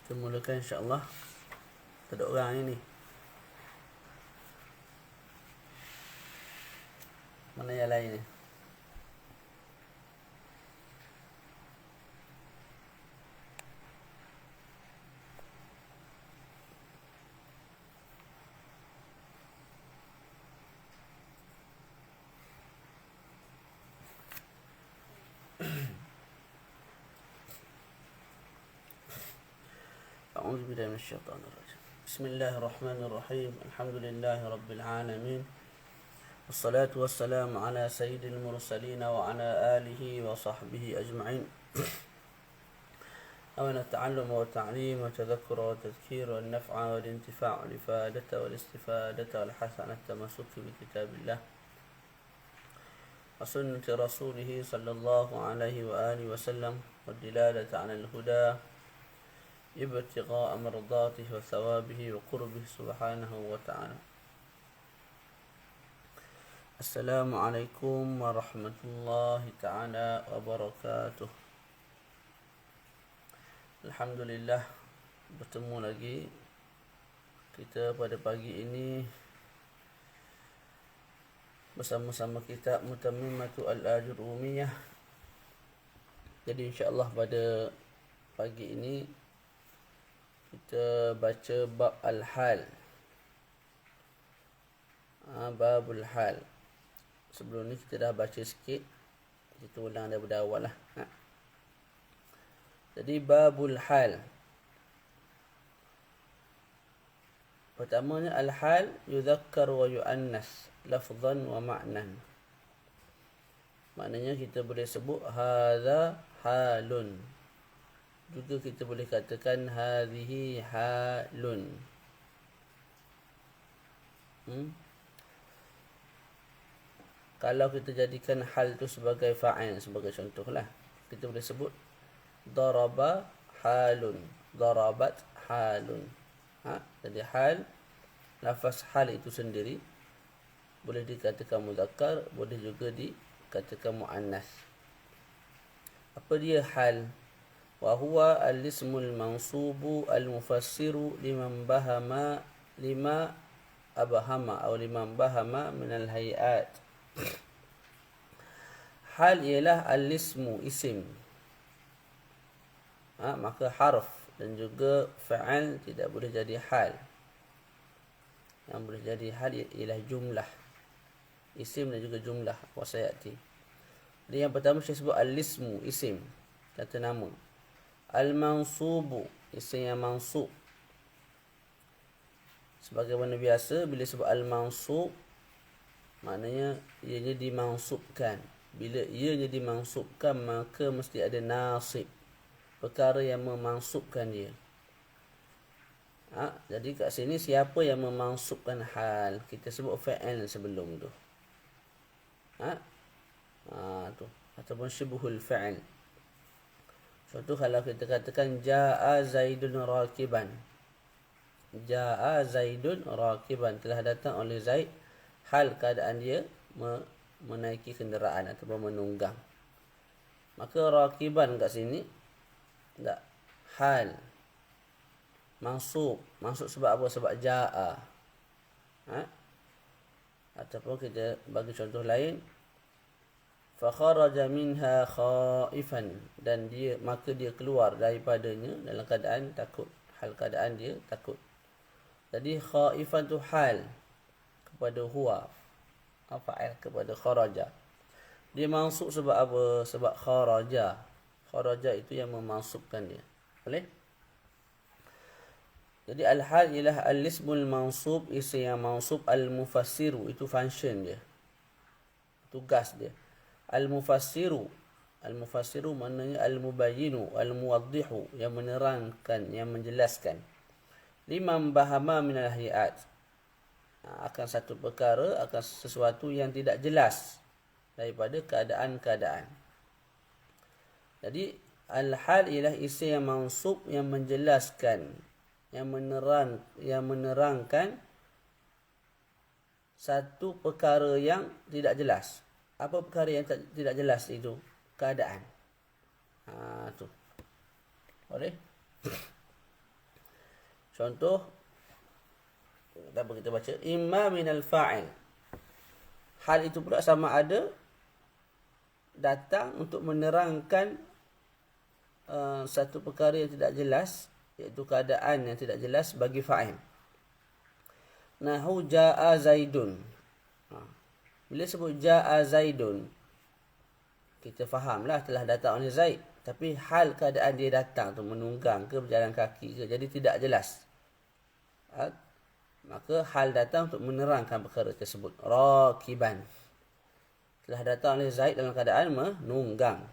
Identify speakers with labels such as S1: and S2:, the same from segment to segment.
S1: Kita mulakan insya-Allah. Tak ada orang ini. Mana yang lain ni? أعوذ بالله من الشيطان الرجيم. بسم الله الرحمن الرحيم. الحمد لله رب العالمين. والصلاة والسلام على سيد المرسلين وعلى آله وصحبه أجمعين. أولا التعلم والتعليم والتذكر والتذكير والنفع والانتفاع والإفادة والاستفادة والحث على التمسك بكتاب الله وسنة رسوله صلى الله عليه وآله وسلم والدلالة على الهدى ابتغاء مرضاته وثوابه وقربه سبحانه وتعالى. السلام عليكم ورحمة الله تعالى وبركاته. Alhamdulillah, bertemu lagi kita pada pagi ini bersama-sama kitab Mutammimatu Al-Ajurumiyah. Jadi insya-Allah pada pagi ini kita baca bab al-hal. Babul hal. Sebelum ni kita dah baca sikit. Kita ulang daripada awal lah. Jadi babul hal. Pertamanya al-hal yudhakkar wa yu'annas lafzan wa ma'nan. Maknanya kita boleh sebut hadza halun. Juga kita boleh katakan hadhihi halun. Kalau kita jadikan hal tu sebagai fa'il, sebagai contohlah, kita boleh sebut daraba halun, darabat halun. Jadi hal, lafaz hal itu sendiri boleh dikatakan mudzakkar, boleh juga dikatakan muannas. Apa dia hal? Wa huwa al-ismul mansubu al-mufassiru liman bahama lima abahama atau liman bahama min al-hayat. Hal ialah al-ismu, isim. Maka harf dan juga fa'al tidak boleh jadi hal. Yang boleh jadi hal ialah jumlah, isim dan juga jumlah. Wasayati. Jadi yang pertama saya sebut al-ismu, isim, kata nama. Al-mansubu, isim yang mansub. Sebagaimana biasa bila sebut al-mansub, maknanya ianya dimansubkan. Bila ianya dimansubkan, maka mesti ada nasib, perkara yang memansubkan dia. Jadi kat sini siapa yang memansubkan hal? Kita sebut fa'il sebelum tu. Tu ataupun syibhul fa'il. Contoh kalau kita katakan jaa Zaidun rakiban. Jaa Zaidun rakiban, telah datang oleh Zaid hal keadaan dia menaiki kenderaan ataupun menunggang. Maka rakiban kat sini tak hal mansub. Mansub sebab apa? Sebab jaa. Ataupun kita bagi contoh lain, fa kharaja minha khaifan, dan maka dia keluar daripadanya dalam keadaan takut. Hal keadaan dia takut. Jadi khaifan tu hal kepada huwa, fa'il kepada kharaja. Dia mansub sebab apa? Sebab kharaja. Kharaja itu yang memansubkan dia. Boleh? Jadi al-hal ialah al-ismul mansub, isim yang mansub, al-mufassiru, itu function dia, tugas dia. Al-mufassiru maknanya al-mubayyinu, al-muwaddihu, yang menerangkan, yang menjelaskan. Liman bahama minal hayat, akan satu perkara, akan sesuatu yang tidak jelas daripada keadaan-keadaan. Jadi al-hal ialah isim yang mansub, yang menjelaskan, yang menerangkan satu perkara yang tidak jelas. Apa perkara yang tidak jelas itu? Keadaan. Tu. Boleh? Contoh, kita baca imma minal fa'il. Hal itu pula sama ada datang untuk menerangkan satu perkara yang tidak jelas, iaitu keadaan yang tidak jelas bagi fa'il. Nahu ja'a Zaidun. Bila sebut ja'a Zaidun, kita fahamlah telah datang oleh Zaid. Tapi hal keadaan dia datang tu menunggang ke berjalan kaki ke, jadi tidak jelas. Maka hal datang untuk menerangkan perkara tersebut. Rakiban. Telah datang oleh Zaid dalam keadaan menunggang.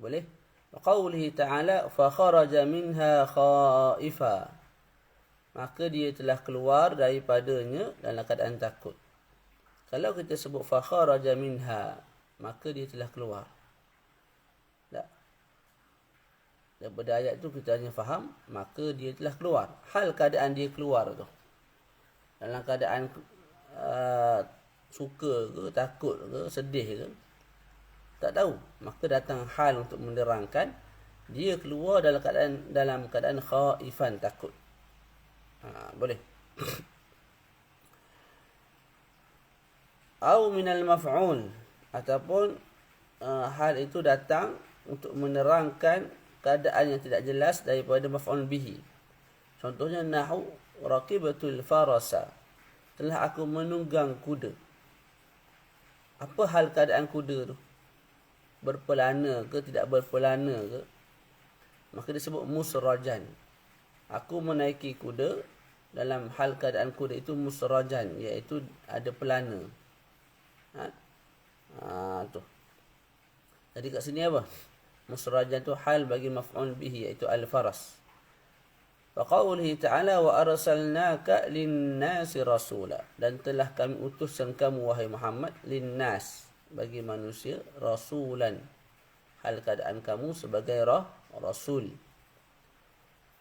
S1: Boleh? Qawlihi ta'ala fa kharaja minha khaifa. Maka dia telah keluar daripadanya dalam keadaan takut. Kalau kita sebut fa kharaja minha, maka dia telah keluar. Tak. Daripada ayat tu kita hanya faham, maka dia telah keluar. Hal keadaan dia keluar tu, dalam keadaan suka ke, takut ke, sedih ke, tak tahu. Maka datang hal untuk menerangkan dia keluar dalam keadaan khaifan, takut. Boleh. Au minal maf'ul, ataupun hal itu datang untuk menerangkan keadaan yang tidak jelas daripada maf'ul bihi. Contohnya nahu raqibatul farasa, telah aku menunggang kuda. Apa hal keadaan kuda tu? Berpelana ke tidak berpelana ke? Maka disebut musrajan. Aku menaiki kuda dalam hal keadaan kuda itu musrajan, iaitu ada pelana. Tu. Jadi kat sini apa? Musrajan tu hal bagi maf'ul bihi, iaitu al-faras. Wa qawlihi ta'ala wa arsalnaka lin-nasi rasula, dan telah kami utuskan kamu wahai Muhammad lin-nas, bagi manusia, rasulan, hal keadaan kamu sebagai rasul.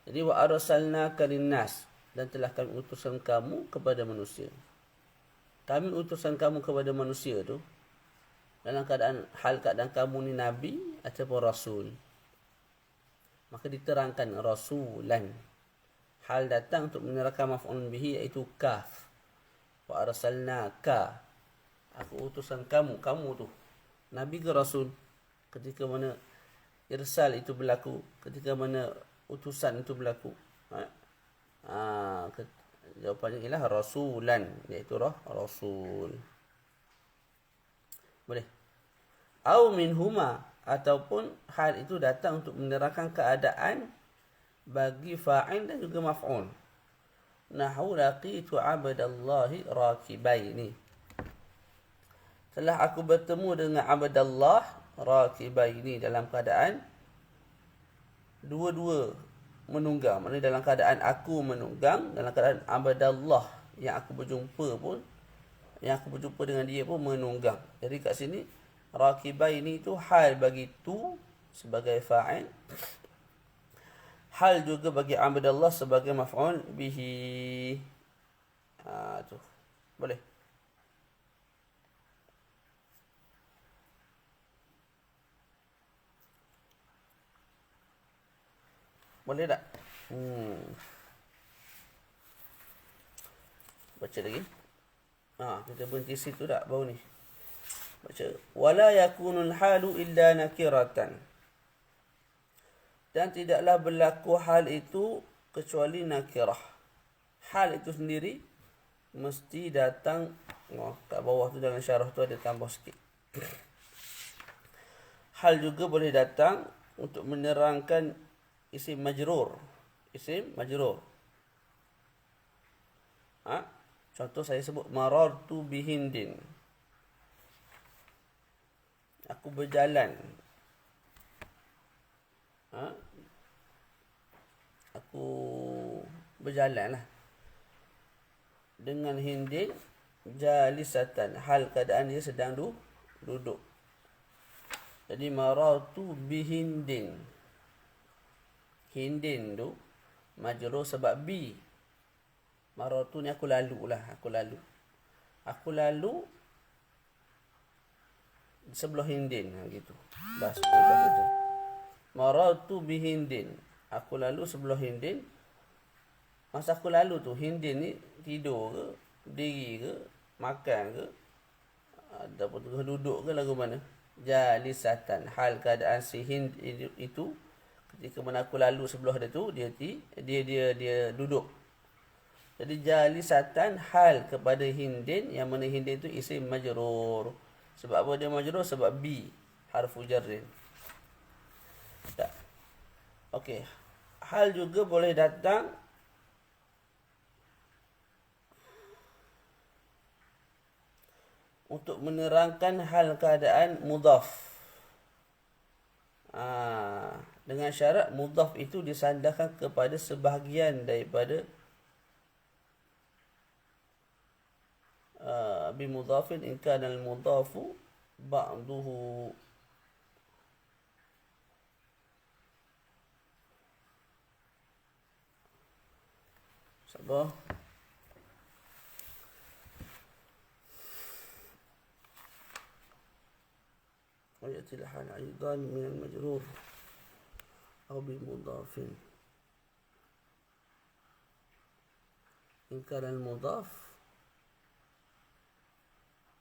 S1: Jadi wa arsalnaka lin-nas, dan telah kami utuskan kamu kepada manusia. Kami utuskan kamu kepada manusia tu dalam hal keadaan kamu ni nabi ataupun rasul. Maka diterangkan rasulan. Hal datang untuk menerangkan maf'ul bihi, iaitu kaf. Wa arsalnaka, aku utuskan kamu tu nabi ke rasul. Ketika mana irsal itu berlaku, ketika mana utusan itu berlaku, jawapannya ialah rasulan, iaitu rasul. Boleh. Au minhuma, ataupun hal itu datang untuk menerangkan keadaan bagi fa'il dan juga maf'ul. Nahu laqitu 'abdallahi rakibaini, telah aku bertemu dengan abdallah rakibaini, dalam keadaan dua-dua menunggang. Maksudnya dalam keadaan aku menunggang, dalam keadaan abdallah yang aku berjumpa dengan dia pun menunggang. Jadi kat sini rakibaini itu hal bagi tu sebagai fa'il, hal juga bagi abdallah sebagai maf'ul bihi. Tu. Boleh. Boleh tak? Baca lagi. Kita berhenti situ tak baru ni. Baca. Wala yakunul halu illa nakiratan, dan tidaklah berlaku hal itu kecuali nakirah. Hal itu sendiri mesti datang. Kat bawah tu dalam syarah tu ada tambah sikit. Hal juga boleh datang untuk menerangkan isim majrur. Contoh saya sebut marartu bihindin, aku berjalan. Aku berjalan lah dengan hindin jalisatan, hal keadaan dia sedang duduk. Jadi marartu bihindin, hindin tu majrur sebab bi. Marartu ni aku lalu sebelah hindin, gitu. Bahasa Marartu bihindin, aku lalu sebelah hindin masa aku lalu tu Hindin ni tidur ke, berdiri ke, makan ke, ataupun tengah duduk ke lagu mana. Jalisatan, hal keadaan si Hind itu ketika mana aku lalu sebelah dia tu, dia duduk. Jadi jalisatan hal kepada Hindin, yang mana Hindin tu isim majrur. Sebab apa dia majrur? Sebab bi harfu jarrin. Tak. Okey. Hal juga boleh datang untuk menerangkan hal keadaan mudhaf. Dengan syarat mudhaf itu disandarkan kepada sebahagian daripada bimudhafin in kana al-mudhafu ba'duhu. Sabar. ويأتي الحال أيضا من المجرور أو بمضاف إن كان المضاف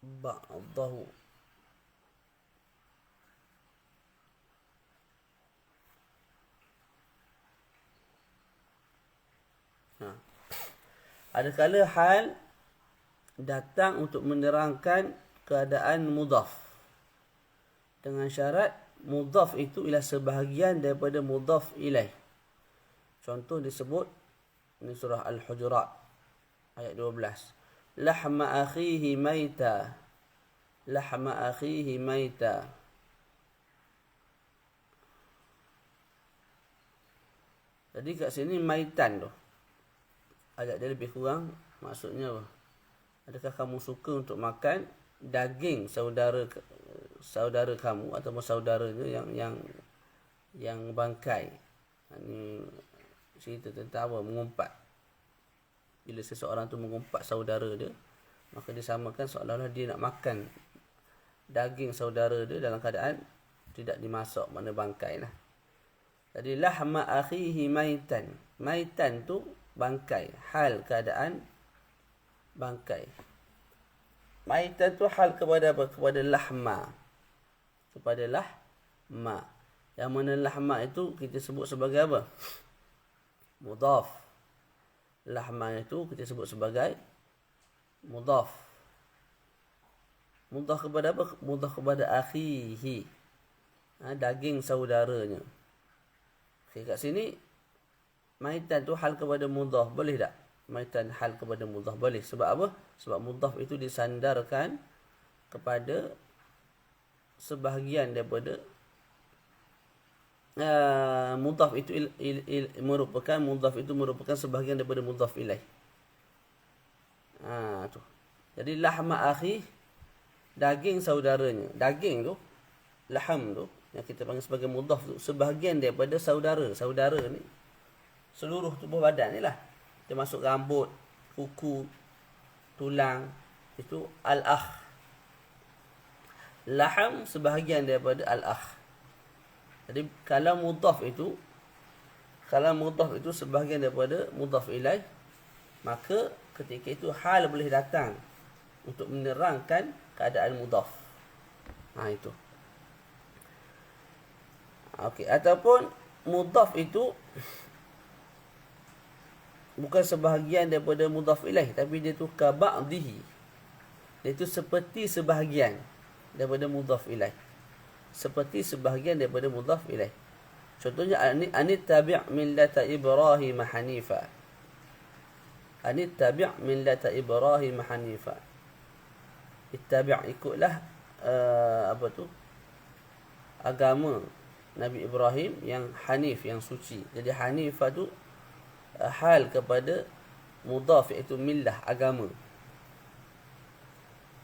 S1: بعضه. Adakala hal datang untuk menerangkan keadaan mudhaf dengan syarat mudhaf itu ialah sebahagian daripada mudhaf ilaih. Contoh disebut di surah Al-Hujurat ayat 12. Lahma akhihi maita. Lahma akhihi maita. Jadi kat sini maitan tu. Ayat dia lebih kurang maksudnya apa? Adakah kamu suka untuk makan daging saudara kamu ataupun saudaranya yang bangkai? Ini cerita tentang apa? Mengumpat. Bila seseorang tu mengumpat saudara dia, maka disamakan seolah-olah dia nak makan daging saudara dia dalam keadaan tidak dimasak, mana bangkai lah. Jadi lahma akhihi maitan. Maitan tu bangkai, hal keadaan bangkai. Maitan tu hal kepada apa? Kepada lahma. Kepada lahma. Yang mana lahma itu kita sebut sebagai apa? Mudhaf. Lahma itu kita sebut sebagai mudhaf. Mudhaf kepada apa? Mudhaf kepada akhihi. Daging saudaranya. Okay, kat sini maitan tu hal kepada mudhaf, boleh tak? Maitan hal kepada mudhaf boleh. Sebab apa? Sebab mudhaf itu disandarkan kepada sebahagian daripada mudhaf itu merupakan sebahagian daripada mudhaf ilaih. Tu. Jadi lahma akhi, daging saudaranya. Daging tu, laham tu yang kita panggil sebagai mudhaf tu, sebahagian daripada saudara. Saudara ni seluruh tubuh badan ni lah, termasuk rambut, kuku, tulang. Itu al-akh. Laham sebahagian daripada al-akh. Jadi kalau mudhaf itu sebahagian daripada mudhaf ilaih, maka ketika itu hal boleh datang untuk menerangkan keadaan mudhaf. Itu. Okey, ataupun mudhaf itu bukan sebahagian daripada mudhaf ilaih, tapi dia tu ka ba'dihi. Dia tu seperti sebahagian daripada mudhaf ilaih. Seperti sebahagian daripada mudhaf ilaih. Contohnya anit tabi' millata Ibrahim hanifa. Anit tabi' millata Ibrahim hanifa. Ittabi' ikutlah agama Nabi Ibrahim yang hanif, yang suci. Jadi hanifah tu hal kepada mudhaf, iaitu millah, agama.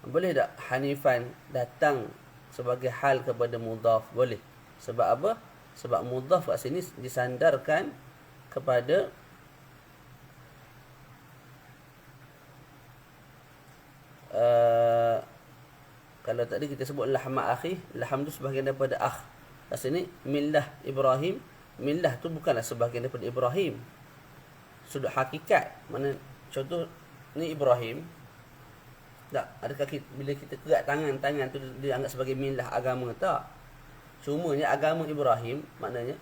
S1: Boleh tak hanifan datang sebagai hal kepada mudhaf? Boleh. Sebab apa? Sebab mudhaf kat sini disandarkan kepada kalau tadi kita sebut lahma akhi, laham tu sebahagian daripada akh. Kat sini millah Ibrahim, millah tu bukanlah sebahagian daripada Ibrahim. sudut hakikat. Mana contoh ni Ibrahim. Tak, adakah bila kita kerat tangan tu dianggap sebagai millah agama? Tak. Cumanya agama Ibrahim, maknanya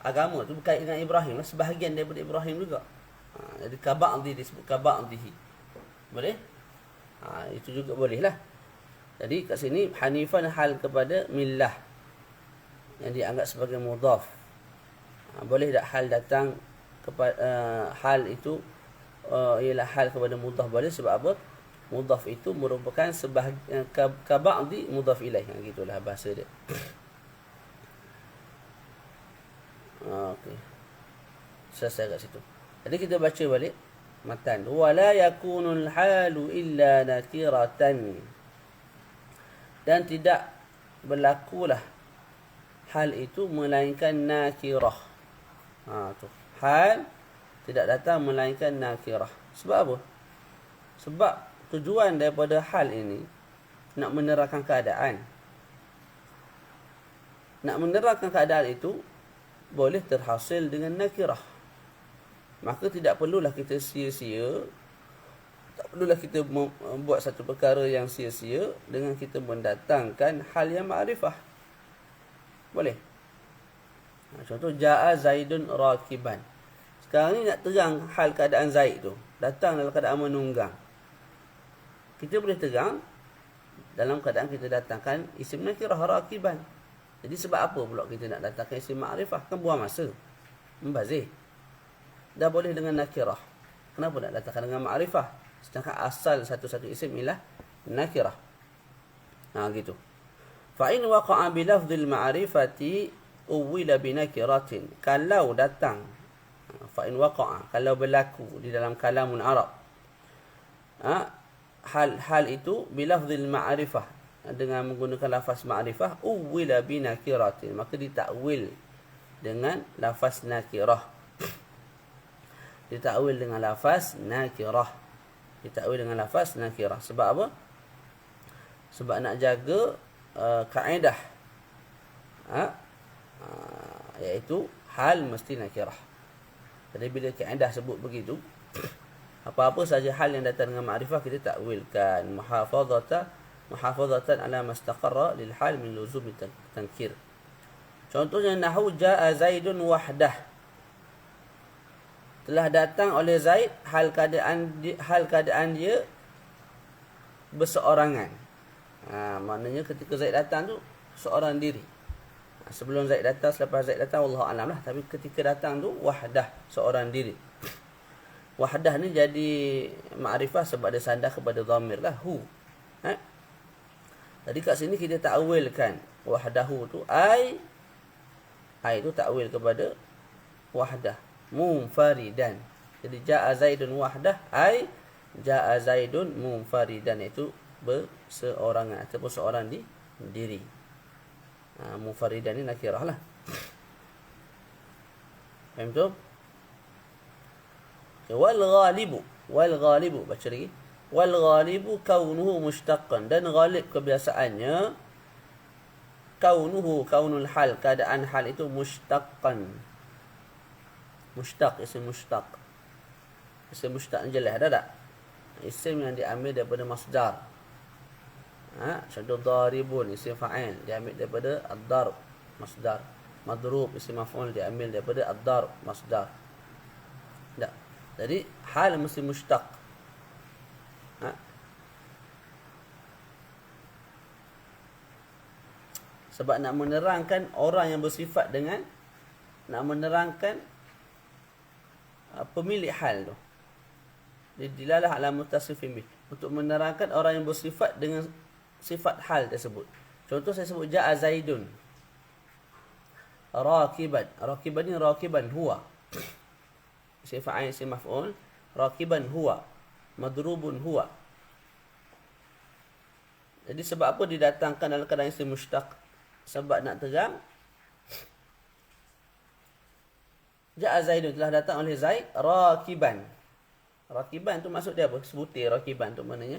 S1: agama tu berkait dengan Ibrahim, sebahagian daripada Ibrahim juga. Jadi kaba'dhi disebut kaba'dhihi. Boleh? Itu juga boleh lah. Jadi kat sini hanifan hal kepada millah yang dianggap sebagai mudhaf. Boleh tak hal datang kepada hal itu ialah hal kepada mudhaf? Boleh. Sebab apa? Mudhaf itu merupakan sebahagian kaba'dhi mudhaf ilaih. Gitulah bahasa dia. Okey. Selesai kat situ. Jadi kita baca balik matan. Wala yakunul halu illa nakiratan. Dan tidak berlakulah hal itu melainkan nakirah. Tu. Hal tidak datang melainkan nakirah. Sebab apa? Sebab tujuan daripada hal ini nak menerangkan keadaan. Nak menerangkan keadaan itu boleh terhasil dengan nakirah. Maka tidak perlulah kita sia-sia, tak perlulah kita buat satu perkara yang sia-sia dengan kita mendatangkan hal yang ma'rifah. Boleh. Contoh jaa Zaidun rakiban. Sekarang ni nak terang hal keadaan Zaid tu, datang dalam keadaan menunggang. Kita boleh terang dalam keadaan kita datangkan isim nakirah rakiban. Jadi sebab apa pula kita nak datangkan isim ma'rifah? Kan buang masa, membazir. Dah boleh dengan nakirah, kenapa nak datangkan dengan ma'rifah? Sedangkan asal satu-satu isim ialah nakirah. Gitu. Fa in waqa'a bi lafdhil ma'rifati uwila bi nakiratin. Kalau datang, fa in waqa'a, kalau berlaku di dalam kalamun Arab, hal itu bi lafdhil ma'rifah, dengan menggunakan lafaz ma'rifah, uwila bi nakiratin, maka ditakwil dengan lafaz nakirah. Ditakwil dengan lafaz nakirah. Ditakwil dengan lafaz nakirah. Sebab apa? Sebab nak jaga kaedah, iaitu hal mesti nakirah. Jadi bila kaedah sebut begitu, apa-apa saja hal yang datang dengan ma'rifah kita takwilkan. Muhafazatan ala mastaqarra lil hal min luzumi tankir. Contohnya nahu jaa Zaidun wahdah. Telah datang oleh Zaid hal keadaan dia berseorangan. Maknanya ketika Zaid datang tu seorang diri. Sebelum Zaid datang, selepas Zaid datang, wallahu alam lah. Tapi ketika datang tu wahdah, seorang diri. Wahdah ni jadi ma'rifah sebab dia sandar kepada dhamir lah, hu. Jadi kat sini kita takwilkan wahdahu tu ai tu takwil kepada wahdah, munfaridan. Jadi jaa Zaidun wahdah ai jaa Zaidun munfaridan, itu berseorangan ataupun seorang diri. Munfaridan ni nakirah lah. Faham tu? Wal ghalibu baca lagi. Wal ghalibu kaunuhu mushtaqqan, dan ghalib kebiasaannya kaunul hal, keadaan hal itu mushtaqqan. Mushtaq, isim mushtaq. Isim mushtaq ni jelas dah tak? Isim yang diambil daripada masdar. Contoh daribun, isim fa'il diambil daripada ad-darb, masdar. Madrub, isim maf'ul diambil daripada ad-darb, masdar. Tak. Jadi hal mesti mushtaq. Sebab nak menerangkan orang yang bersifat dengan, nak menerangkan pemilik hal tu. Dilalah ala mutasifin bih, untuk menerangkan orang yang bersifat dengan sifat hal tersebut. Contoh saya sebut jaa Zaidun rakiban. Rakiban ni rakiban huwa, isim fa'il, isim maf'ul. Rakiban huwa, madrubun huwa. Jadi sebab apa didatangkan dalam keadaan isim mushtaq? Sebab nak terang jaa Zaidun, telah datang oleh Zaid rakiban. Rakiban tu maksud dia apa? Sebutir rakiban tu maknanya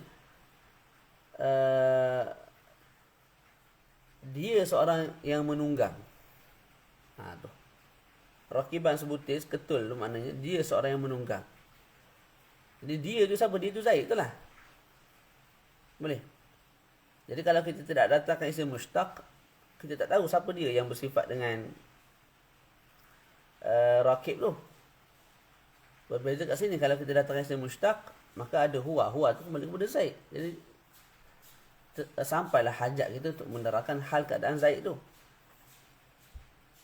S1: dia seorang yang menunggang. Tu. Rakiban sebutir ketul tu maknanya dia seorang yang menunggang. Jadi dia tu siapa? Dia tu Zaid tu lah. Boleh? Jadi kalau kita tidak datangkan isim mushtaq, kita tak tahu siapa dia yang bersifat dengan rakib tu. Berbeza kat sini, kalau kita datangkan isim mushtaq, maka ada huwa. Huwa tu kembali kepada Zaid. Jadi sampailah hajat kita untuk menerangkan hal keadaan Zaid tu.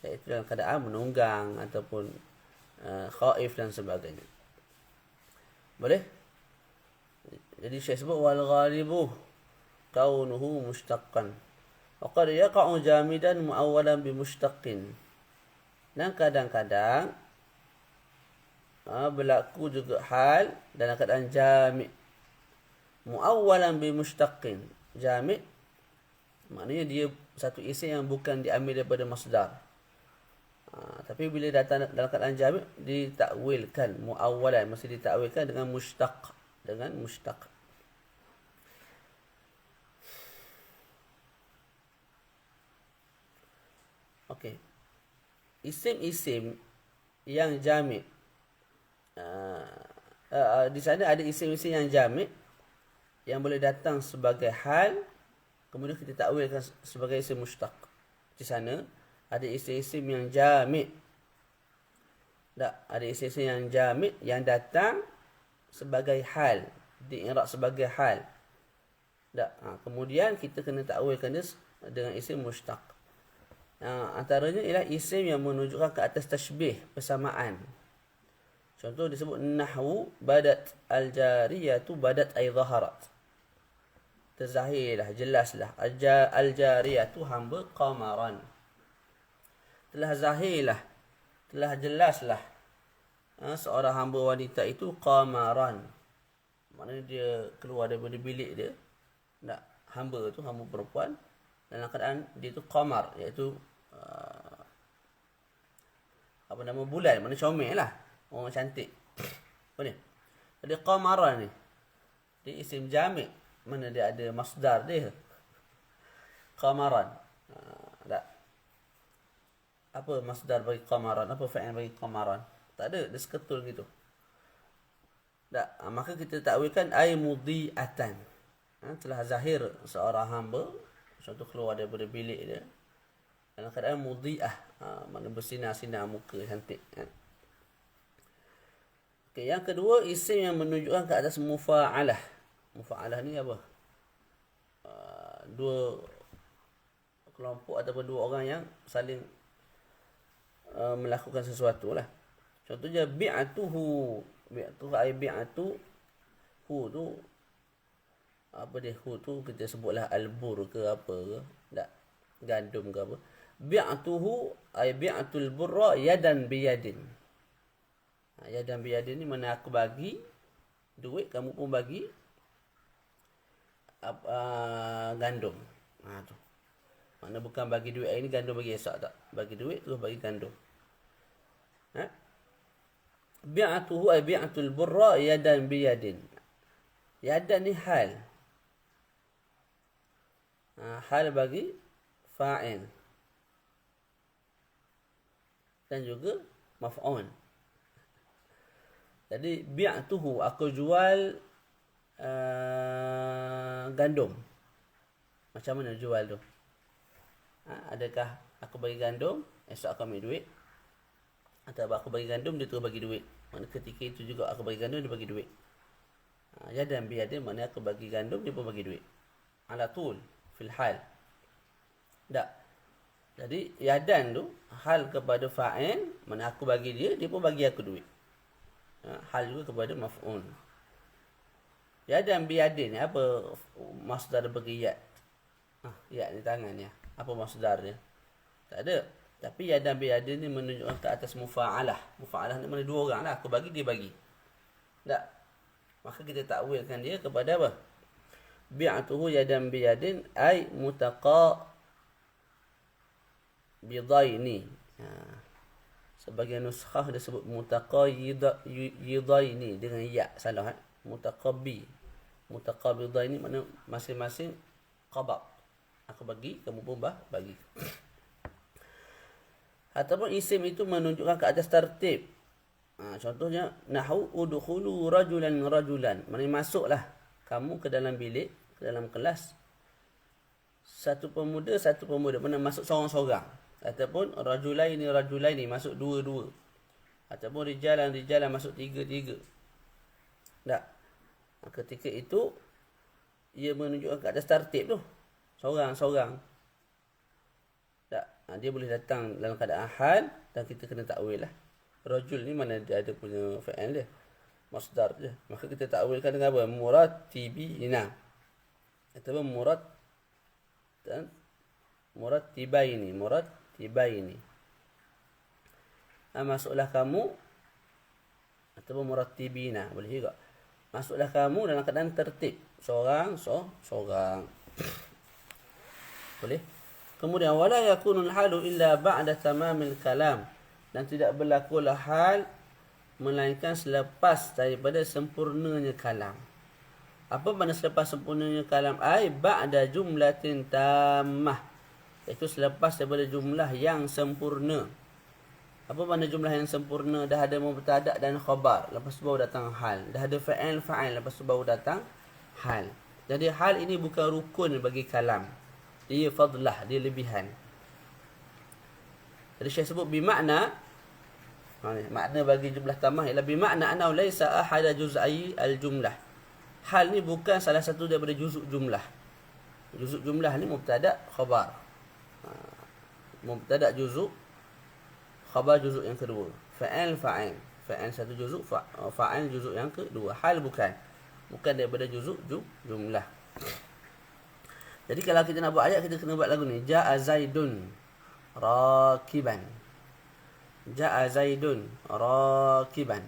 S1: Iaitu dalam keadaan menunggang ataupun khaif dan sebagainya. Boleh? Jadi Syekh sebut wal ghalibu kaunuhu mushtaqqan. Wa qad yaqa'u jamidan muawwalan bi mushtaqqin. Dan kadang-kadang berlaku juga hal dalam keadaan jami' muawwalan bi mushtaqqin. Jami' maknanya dia satu isim yang bukan diambil daripada masdar. Tapi bila datang dalam keadaan jami' ditakwilkan muawwalan, mesti ditakwilkan dengan mushtaq, dengan mushtaq. Okey. Isim-isim yang jami', di sana ada isim-isim yang jami' yang boleh datang sebagai hal, kemudian kita takwilkan sebagai isim mushtaq. Di sana ada isim-isim yang jami'. Tak, ada isim-isim yang jami' yang datang sebagai hal, di'irab sebagai hal. Tak, kemudian kita kena takwilkan dia dengan isim mushtaq. Antaranya ialah isim yang menunjukkan ke atas tashbih, persamaan. Contoh disebut nahwu badat al-jariyatu badat ay zaharat. Terzahirlah, jelaslah. Al-jariyatu hamba qamaran. Telah zahirlah, telah jelaslah seorang hamba wanita itu qamaran. Maknanya dia keluar daripada bilik dia. Tak, hamba tu, hamba perempuan, dalam keadaan dia tu qamar, iaitu apa nama, bulan, mana comel lah, orang cantik. Boleh? Jadi qamaran ni dia isim jami', mana dia ada masdar dia, qamaran. Tak, apa masdar bagi qamaran, apa fa'il bagi qamaran? Tak ada, dia seketul gitu. Tak, maka kita takwilkan ay mudhi'atan. Telah zahir seorang hamba, contoh keluar daripada bilik dia dalam keadaan mudhi'ah, makna bersinar-sinar muka, cantik. Okay, yang kedua, isim yang menunjukkan ke atas mufa'alah. Mufa'alah ni apa? Dua kelompok ataupun dua orang yang saling melakukan sesuatu lah. Contohnya bi'atuhu. Bi'atuhu ay bi'atu hu tu apa dia, hu tu kita sebutlah albur ke apa ke, tak, gandum ke apa. Bi'atuhu ay bi'atul burra yadan biyadin. Yadan biyadin ni mana aku bagi duit, kamu pun bagi gandum. Tu mana bukan bagi duit hari ni, gandum bagi esok, tak, bagi duit terus bagi gandum. Bi'atuhu ay bi'atul burra yadan biyadin. Yadan ni hal, hal bagi fa'il dan juga maf'ul. Jadi bi'atuhu, aku jual gandum. Macam mana jual tu? Adakah aku bagi gandum, esok aku ambil duit, atau aku bagi gandum, dia terus bagi duit? Mana ketika itu juga aku bagi gandum, dia bagi duit. Yadan biyadin, mana aku bagi gandum, dia pun bagi duit. Ala tul fil hal. Tak. Jadi yadan tu hal kepada fa'il, mana aku bagi dia, dia pun bagi aku duit. Hal juga kepada maf'ul. Yadan biyadin ni apa masdar bagi yad? Yad ni tangan ni. Apa masdar dia? Tak ada. Tapi yadan biyadin ni menunjukkan ke atas mufa'alah. Mufa'alah ni mana dua orang lah, aku bagi, dia bagi. Tak. Maka kita takwilkan dia kepada apa? Bi'atuhu yadan biyadin ay mutaqabidaini. Sebagian nuskhah dia sebut mutaqayidaini dengan ya, salah. Mutaqabidaini makna masing-masing qabab. Aku bagi, kamu pun bagi. Ataupun isim itu menunjukkan ke atas tertib. Contohnya nahu udkhulu rajulan rajulan. Maknanya masuklah kamu ke dalam bilik, ke dalam kelas. Satu pemuda. Mana masuk seorang-seorang. Ataupun rajulaini masuk dua-dua. Ataupun rijalan masuk tiga-tiga. Tak. Ketika itu ia menunjukkan ke atas tartib tu. Seorang-seorang. Tak. Dia boleh datang dalam keadaan hal dan kita kena takwil lah. Rajul ni mana dia ada punya fa'il dia. Masdar je. Maka kita takwilkan dengan apa? Muratibina. Ataupun murattibaini. Masuklah kamu ataupun murattibina. Boleh juga. Masuklah kamu dalam keadaan tertib. Seorang. Boleh. Kemudian wala yakunul halu illa ba'da tamamil kalam. Dan tidak berlakulah hal melainkan selepas daripada sempurnanya kalam. Apa makna selepas sempurnanya kalam? Ai ba'da jumlatin tammah. Iaitu selepas daripada jumlah yang sempurna. Apa makna jumlah yang sempurna? Dah ada mubtada' dan khabar, lepas tu baru datang hal. Dah ada fa'il, lepas tu baru datang hal. Jadi hal ini bukan rukun bagi kalam. Dia fadlah, dia lebihan. Jadi Syekh sebut bimakna, makna bagi jumlah tamah ialah bimakna annahu laisa ahada juz'i al-jumlah. Hal ni bukan salah satu daripada juzuk jumlah. Juzuk jumlah ni mubtada' khabar. Mubtada' juzuk, khabar juzuk yang kedua. Fa'il satu juzuk, fa'il juzuk yang kedua. Hal bukan daripada juzuk jumlah. Jadi kalau kita nak buat ayat, kita kena buat lagu ni. Ja'a Zaidun rakiban. Ja'a Zaidun rakiban.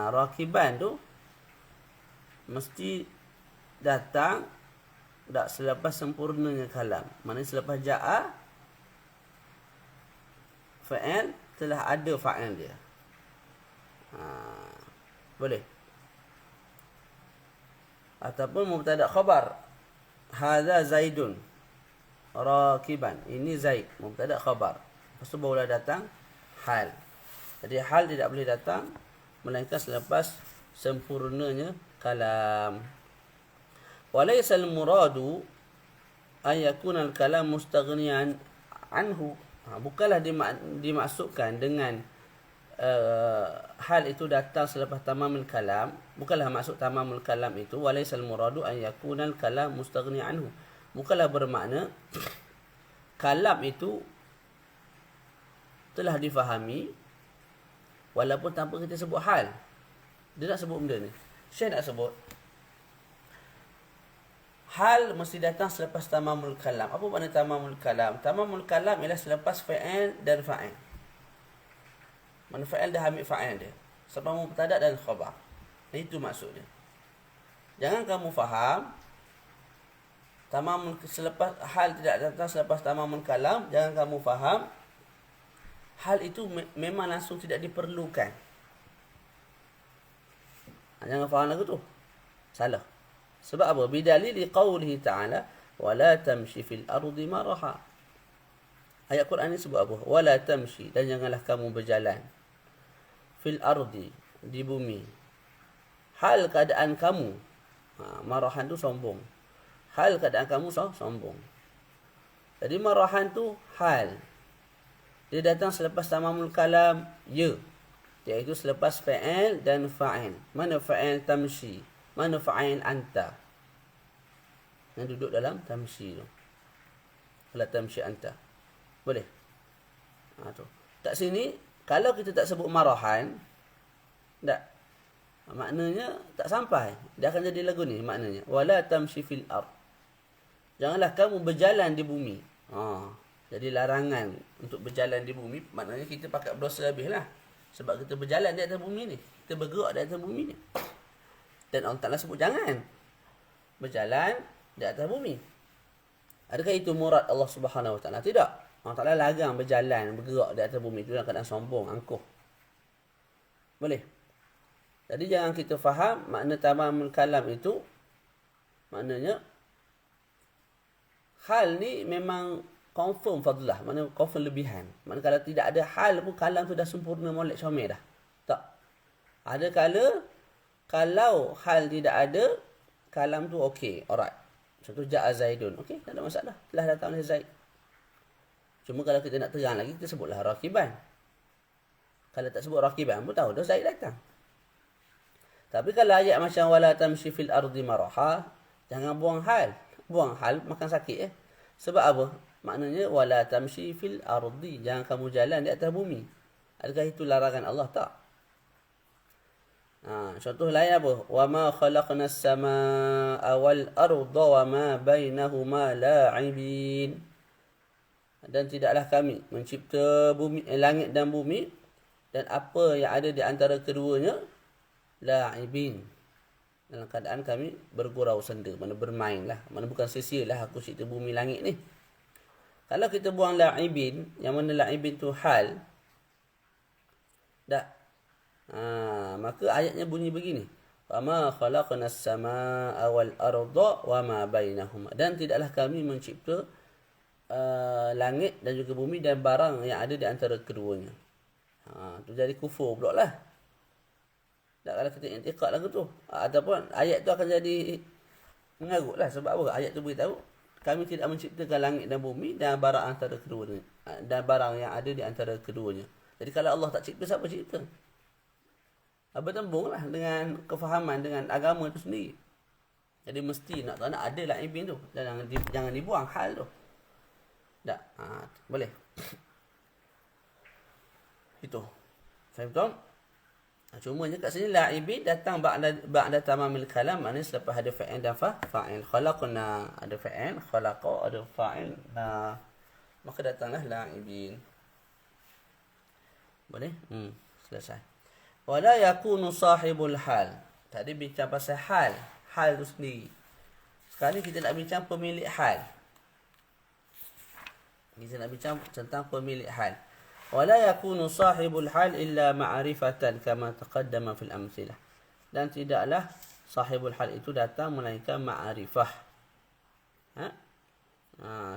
S1: Rakiban tu mesti datang tak selepas sempurnanya kalam. Maknanya selepas ja'a, fa'il telah ada fa'il dia. Boleh. Ataupun mubtada' khabar. Hadza Zaidun rakiban. Ini Zaid, mubtada' khabar. Lepas tu barulah datang hal. Jadi hal tidak boleh datang melainkan selepas sempurnanya kalam. Walaysa al-muradu an yakuna al-kalam mustaghniyan anhu. Bukanlah dimaksudkan dengan hal itu datang selepas tamamul kalam. Bukanlah maksud tamamul kalam itu walaysa al-muradu an yakuna al-kalam mustaghniyan anhu. Bukanlah bermakna kalam itu telah difahami walaupun tanpa kita sebut hal. Dia nak sebut benda ni. Syekh nak sebut hal mesti datang selepas tamamul kalam. Apa makna tamamul kalam? Tamamul kalam ialah selepas fa'il dan fa'il. Mana fa'il dah ambil fa'il dia. Sebab mubtada' dan khabar. Itu maksudnya. Jangan kamu faham tamamul selepas hal tidak datang selepas tamamul kalam. Jangan kamu faham hal itu memang langsung tidak diperlukan. Jangan faham lagu tu. Salah. Sebab apa? Bidalili qawlihi ta'ala wala tamshi fil ardi maraha. Ayat Quran ni sebut apa? Wala tamshi, dan janganlah kamu berjalan fil ardi, di bumi. Hal keadaan kamu, marahan tu sombong. Hal keadaan kamu sombong. Jadi marahan tu hal. Dia datang selepas tamamul kalam ya, iaitu selepas fa'il dan fa'il. Mana fa'il tamshi? Mana fa'il anta? Yang duduk dalam tamshi tu. Wala tamshi anta. Boleh? Tu. Kat sini, kalau kita tak sebut marahan, tak. Maknanya tak sampai. Dia akan jadi lagu ni maknanya. Wala tamshi fil ard. Janganlah kamu berjalan di bumi. Jadi larangan untuk berjalan di bumi, maknanya kita pakat berdosa lebih lah. Sebab kita berjalan di atas bumi ni. Kita bergerak di atas bumi ni. Dan Allah Ta'ala sebut jangan berjalan di atas bumi. Adakah itu murad Allah Subhanahu Wa Ta'ala? Tidak. Allah Ta'ala larang berjalan, bergerak di atas bumi. Itu dalam keadaan sombong, angkuh. Boleh. Jadi jangan kita faham makna tamamul kalam itu. Maknanya hal ni memang confirm fadlah, mana confirm lebihan. Mana kalau tidak ada hal pun kalam tu dah sempurna molek comel dah. Tak. Ada kala kalau hal tidak ada, kalam tu okey, alright. Contoh ja'a Zaidun. Okey, tak ada masalah. Telah datang oleh Zaid. Cuma kalau kita nak terang lagi, kita sebutlah rakiban. Kalau tak sebut rakiban pun tahu dah Zaid datang. Tapi kalau ayat macam wala tamshi fil ardi maraha, jangan buang hal. Buang hal makan sakit Sebab apa? Maknanya wala tamshi fil ardi, jangan kamu jalan di atas bumi. Adakah itu larangan Allah? Tak. Contoh lain apa? Wa ma khalaqnas samaa'a wal arda wa ma bainahuma la'ibin. Dan tidaklah kami mencipta bumi, langit dan bumi dan apa yang ada di antara keduanya la'ibin, dalam keadaan kami bergurau senda, mana bermain lah, mana bukan sia-sia lah aku cipta bumi langit ni. Kalau kita buang la'ibin, yang mana la'ibin tu hal, dah, maka ayatnya bunyi begini, wa ma khalaqnas samaa'a wal arda wa ma bainahuma, dan tidaklah kami mencipta langit dan juga bumi dan barang yang ada di antara keduanya. Tu jadi kufur pula lah. Tak, kalau kita intiqad lagu tu, ataupun ayat tu akan jadi mengarut lah. Sebab apa? Ayat tu beritahu kami tidak menciptakan langit dan bumi dan barang antara keduanya, dan barang yang ada di antara keduanya. Jadi kalau Allah tak cipta, siapa cipta? Bertembung lah dengan kefahaman, dengan agama tu sendiri. Jadi mesti nak tak nak ada la'ibin tu, dan jangan dibuang hal tu. Tak, boleh. Itu. Faham tak? Cumanya kat sini la'ibin datang ba'da tamamil kalam, maknanya selepas ada fa'il dan fa'il. Khalaqna, ada fa'il, khalaqa, ada fa'il. Maka datanglah la'ibin. Boleh? Selesai. Wala yakunu sahibul hal. Tadi bincang pasal hal. Hal tu sendiri. Sekarang ni kita nak bincang pemilik hal. Kita nak bincang tentang pemilik hal. Wala yakunu sahibul hal illa ma'rifatan kama taqaddama fil amthilah. Dan tidaklah sahibul hal itu datang melainkan ma'rifah.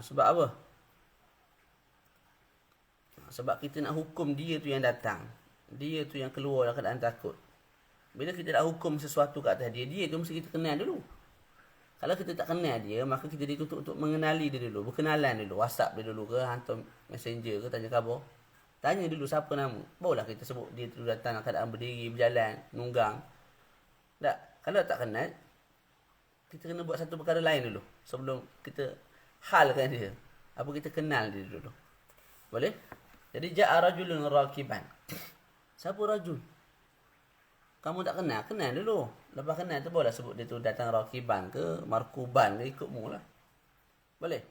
S1: Sebab apa? Sebab kita nak hukum dia tu yang datang. Dia tu yang keluar dalam keadaan takut. Bila kita nak hukum sesuatu kat atas dia, dia tu mesti kita kenal dulu. Kalau kita tak kenal dia, maka kita dituntut untuk mengenali dia dulu. Berkenalan dulu. WhatsApp dia dulu ke, hantar messenger ke, tanya khabar. Tanya dulu siapa nama. Barulah kita sebut dia tu datang dalam keadaan berdiri, berjalan, nunggang. Tak? Kalau tak kenal, kita kena buat satu perkara lain dulu. Sebelum kita halkan dia. Apa kita kenal dia dulu. Boleh? Jadi, ja'a rajulun rakiban. Siapa rajul? Kamu tak kenal? Kenal dulu. Lepas kenal tu boleh sebut dia tu datang rakiban ke, markuban ke, ikutmu lah. Boleh?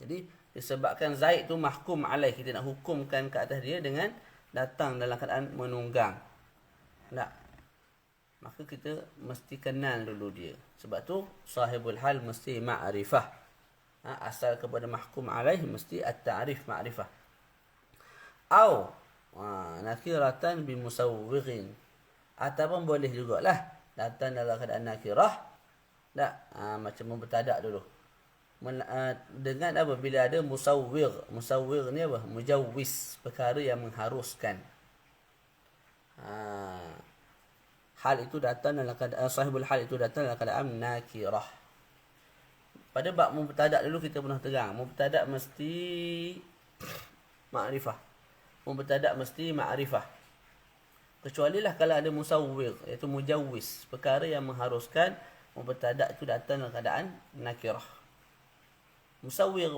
S1: Jadi, disebabkan Zaid tu mahkum alaih, kita nak hukumkan ke atas dia dengan datang dalam keadaan menunggang. Tak? Maka kita mesti kenal dulu dia. Sebab tu, sahibul hal mesti ma'rifah. Asal kepada mahkum alaih mesti at-ta'rif ma'rifah. Au nakiratan bimusawwighin. Ataupun boleh jugalah datang dalam keadaan nakirah. Tak? Macam mempertadak dulu. Dengan apa? Bila ada musawwir. Musawwir ni apa? Mujawwis. Perkara yang mengharuskan. Hal itu datang dalam keadaan, sahibul hal itu datang dalam keadaan nakirah. Pada bab mubtada' dulu kita pernah terang. Mubtada' mesti ma'rifah. Mubtada' mesti ma'rifah. Kecualilah kalau ada musawwir, iaitu mujawwis, perkara yang mengharuskan mubtada' itu datang dalam keadaan nakirah. Musawwir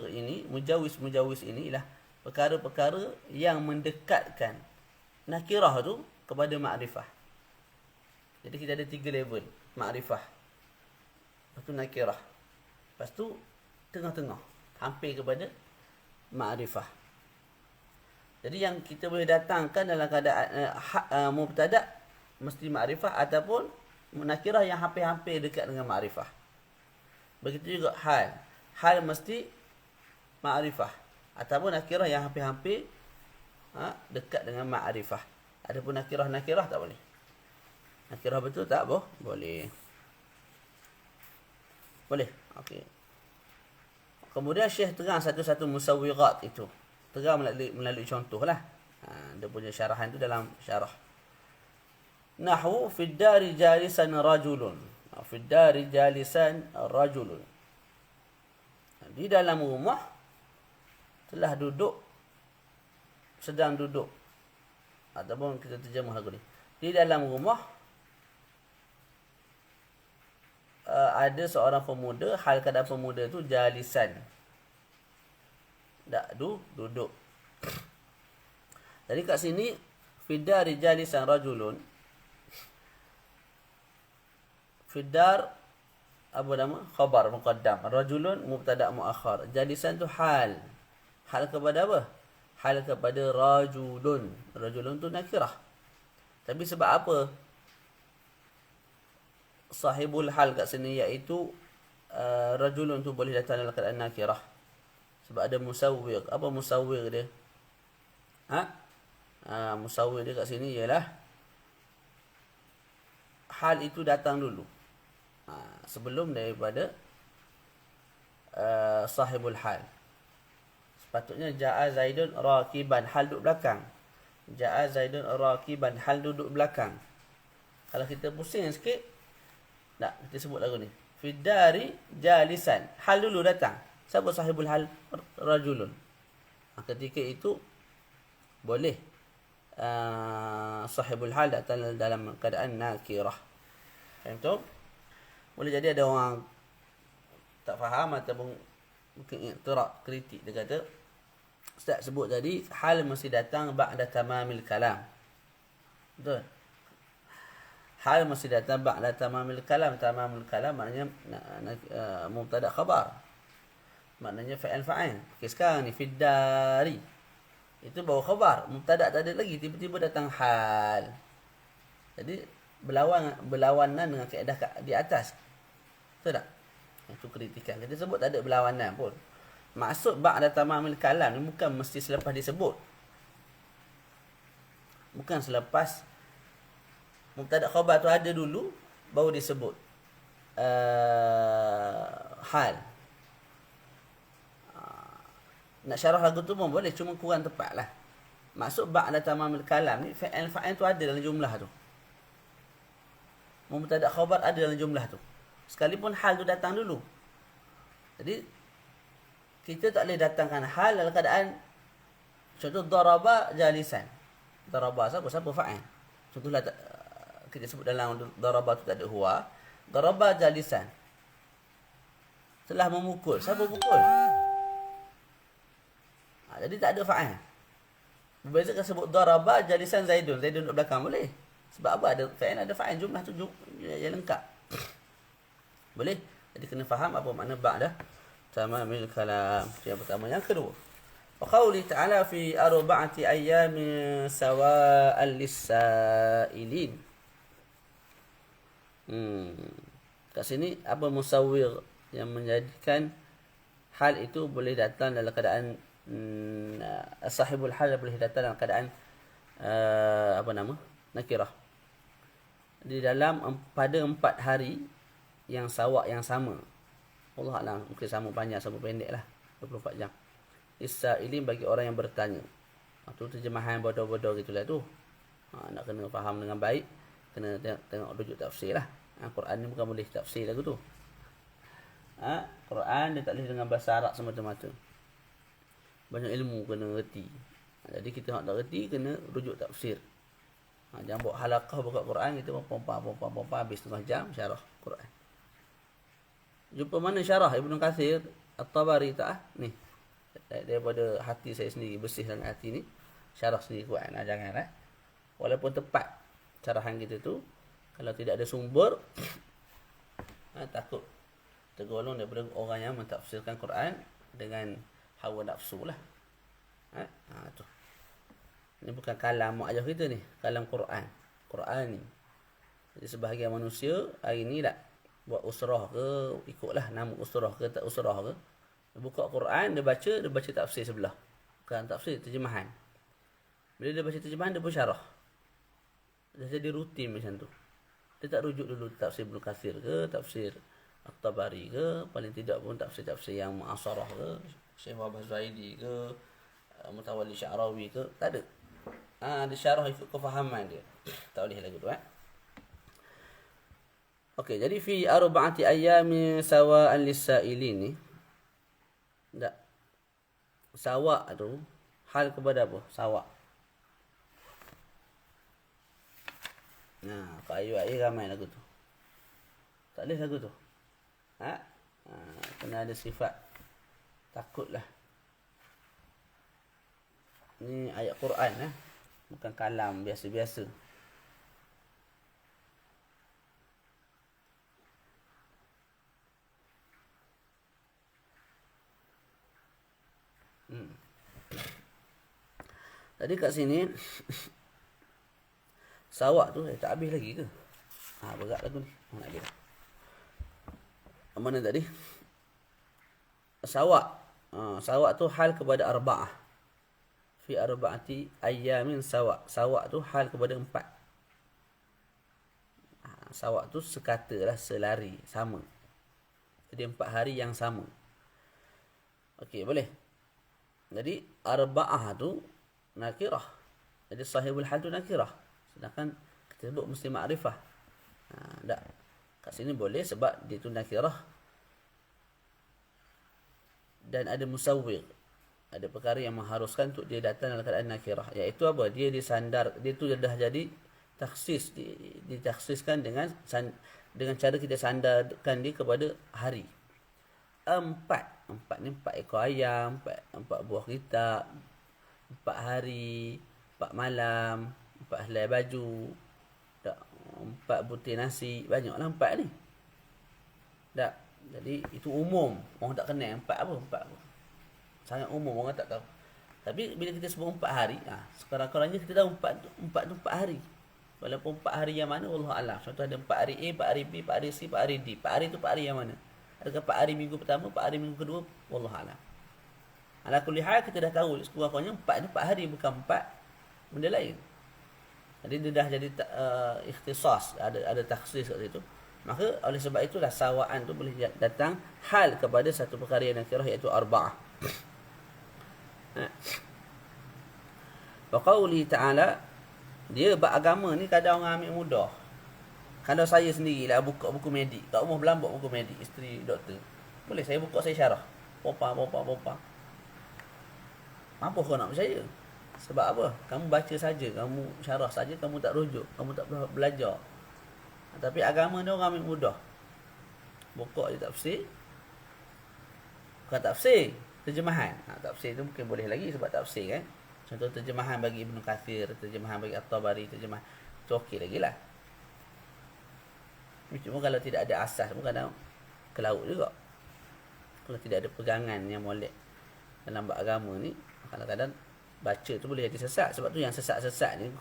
S1: ini, mujawwis ini ialah perkara-perkara yang mendekatkan nakirah tu kepada ma'rifah. Jadi kita ada 3 level ma'rifah. Lepas tu nakirah. Lepas tu tengah-tengah, hampir kepada ma'rifah. Jadi yang kita boleh datangkan dalam keadaan mubtada' mesti ma'rifah, ataupun nakirah yang hampir-hampir dekat dengan ma'rifah. Begitu juga hal. Hal mesti ma'rifah, ataupun nakirah yang hampir-hampir dekat dengan ma'rifah. Adapun nakirah tak boleh. Nakirah betul tak boleh. Boleh. Okey. Kemudian Syekh terang satu-satu musawwirat itu. Terang melalui contoh lah. Dia punya syarahan itu dalam syarah. Nahwu fi dari jalisan rajulun. Fi dari jalisan rajulun. Di dalam rumah telah duduk, sedang duduk. Ataupun kita terjemah lagu ni. Di dalam rumah ada seorang pemuda, hal keadaan pemuda itu jalisan. Duduk. Jadi kat sini fidari jalisan rajulun. Fidar apa nama? Khabar muqaddam. Rajulun mubtada' muakhar. Jalisan tu hal. Hal kepada apa? Hal kepada rajulun. Rajulun tu nakirah. Tapi sebab apa sahibul hal kat sini, iaitu rajulun tu boleh datang dalam keadaan nakirah? Sebab ada musawwir. Apa musawwir dia? Musawwir dia kat sini ialah hal itu datang dulu, sebelum daripada sahibul hal. Sepatutnya ja'a Zaidun rakiban, hal duduk belakang. Ja'a Zaidun rakiban, hal duduk belakang. Kalau kita pusing sikit, tak, kita sebut lagu ni. Fidari jalisan, hal dulu datang. Siapa sahibul hal? Rajulun. Ketika itu boleh sahibul hal datang dalam keadaan nakirah. Faham tu? Boleh jadi ada orang tak faham ataupun mungkin iktiraf, kritik. Dia kata, Ustaz sebut tadi hal mesti datang ba'da tamamil kalam. Betul? Hal mesti datang ba'da tamamil kalam. Tamamil kalam maknanya mubtada' khabar. Maknanya fa'il. Okey, sekarang ni fiddari. Itu baru khabar. Mubtada' tak ada lagi, tiba-tiba datang hal. Jadi berlawanan dengan kaedah di atas. Betul tak? Itu kritikan. Kita sebut tak ada berlawanan pun. Maksud ba'da tamamil kalam ni bukan mesti selepas disebut. Bukan selepas mubtada' khabar tu ada dulu baru disebut hal. Nak syarah lagu tu pun boleh, cuma kurang tepat lah. Maksud ba'da tamamil kalam ni fa'il tu ada dalam jumlah tu. Mubtada' khabar ada dalam jumlah tu. Sekalipun hal tu datang dulu. Jadi kita tak boleh datangkan hal dalam keadaan, contoh daraba jalisan. Daraba siapa fa'il. Contohlah kita sebut dalam daraba tu tak ada huwa. Daraba jalisan. Telah memukul. Siapa pukul? Jadi tak ada fa'il. Berbeza kalau sebut daraba jalisan Zaidun. Zaidun duduk belakang boleh. Sebab apa? Ada fa'il, ada fa'il. Jumlah tu yang lengkap. Boleh? Jadi kena faham apa makna ba'da tamamil kalam. Itu yang pertama. Yang kedua, wa qauli ta'ala fi arba'ati ayyamin sawa'an lis-sa'ilin. Kat sini apa musawwir yang menjadikan hal itu boleh datang dalam keadaan sahibul hal boleh datang dalam keadaan nakirah. Di dalam pada 4 hari yang sawak yang sama. Allah Alam, mungkin sama panjang sama pendek lah, 24 jam. Is-sa'ilin bagi orang yang bertanya. Itu terjemahan bodoh-bodoh gitulah tu. Nak kena faham dengan baik, kena tengok rujuk tafsir lah. Quran ni bukan boleh tafsir lagu tu. Quran dia tak boleh dengan bahasa Arab semata-mata. Banyak ilmu kena reti. Jadi kita nak tak reti, kena rujuk tafsir. Jangan buat halaqah buka Quran, kita pompa habis setengah jam syarah Quran. Jumpa mana syarah Ibnu Katsir At-Tabari tak? Ni. Daripada hati saya sendiri, bersih dalam hati ni, syarah sendiri Quran. Janganlah. Walaupun tepat syarahan kita tu, kalau tidak ada sumber, takut tergolong daripada orang yang mentafsirkan Quran dengan hawa nafsu lah. Tu. Ini bukan kalam mak ayah kita ni, kalam Quran. Quran ni. Jadi sebahagian manusia hari ni tak buat usrah ke, ikutlah nama usrah ke tak usrah ke. Dia buka Quran, dia baca tafsir sebelah. Bukan tafsir, terjemahan. Bila dia baca terjemahan, dia pun syarah. Dia jadi rutin macam tu. Dia tak rujuk dulu tafsir Ibnu Katsir ke, tafsir At-Tabari ke, paling tidak pun tafsir-tafsir yang mu'asarah ke, Syekh Muhammad Zaidi ke, Mutawalli Sya'rawi ke, tak ada. Dia syarah ikut kefahaman dia. Tak boleh lagu tu Okey, jadi fi arba'ati ayyamin sawa'an lis-sa'ilin ni. Tak. Sawa' tu hal kepada apa? Sawa'. Nah, kat ayat ramai lagu tu. Tak boleh lagu tu. Kena ada sifat takutlah. Ni ayat Quran bukan kalam biasa-biasa. Tadi kat sini sawak tu tak habis lagi ke? Berat lagu ni. Nak habis dah. Mana tadi? Sawak. Sawak tu hal kepada arba'ah. Fi arba'ati ayyamin sawak. Sawak tu hal kepada 4. Sawak tu sekatalah, selari, sama. Jadi 4 hari yang sama. Okey, boleh. Jadi arba'ah tu nakirah. Jadi sahibul hal tu nakirah. Sedangkan kita sebut mesti ma'rifah. Tak. Kat sini boleh sebab dia tu nakirah. Dan ada musawwir. Ada perkara yang mengharuskan untuk dia datang dalam keadaan nakirah. Iaitu apa? Dia disandar. Dia tu dah jadi taksis. Ditaksiskan dengan cara kita sandarkan dia kepada hari. 4 ni 4 ekor ayam, 4 buah kitab, 4 hari, 4 malam, 4 helai baju, 4 butir nasi. Banyaklah 4 ni. Tak. Jadi itu umum. Orang tak kenal 4 apa. Sangat umum, orang tak tahu. Tapi bila kita sebut 4 hari, sekarang-karangnya kita tahu 4 tu 4 hari. Walaupun 4 hari yang mana, Allah Alam. Contoh ada 4 hari A, 4 hari B, 4 hari C, 4 hari D. 4 hari tu 4 hari yang mana? Adakah 4 hari minggu pertama, 4 hari minggu kedua? Wallah alam. Ala kulli hal kita dah tahu sekurang-kurangnya 4 ni 4 hari, bukan 4 benda lain. Jadi dia dah jadi ikhtisas, ada takhsis kat situ. Maka oleh sebab itulah sawaan tu boleh datang hal kepada satu perkara yang nakirah, iaitu arba'ah. Wa qauli ta'ala, dia beragama ni kadang orang ambil mudah. Kalau saya sendirilah buka buku medik, kat rumah berlambak buku medik, isteri doktor. Boleh saya buka, saya syarah. Popa. Apa kau nak percaya? Sebab apa? Kamu baca saja, kamu syarah saja, kamu tak rujuk, kamu tak belajar. Tapi agama ni orang ambil mudah. Buka je tafsir. Bukan tafsir, terjemahan. Tafsir tu mungkin boleh lagi sebab tafsir kan. Contoh terjemahan bagi Ibnu Kathir, terjemahan bagi At-Tabari, terjemahan. Tu okey lagi lah. Cuma kalau tidak ada asas pun kadang ke laut juga. Kalau tidak ada pegangan yang molek dalam agama ni, kadang-kadang baca tu boleh jadi sesat. Sebab tu yang sesat-sesat ni,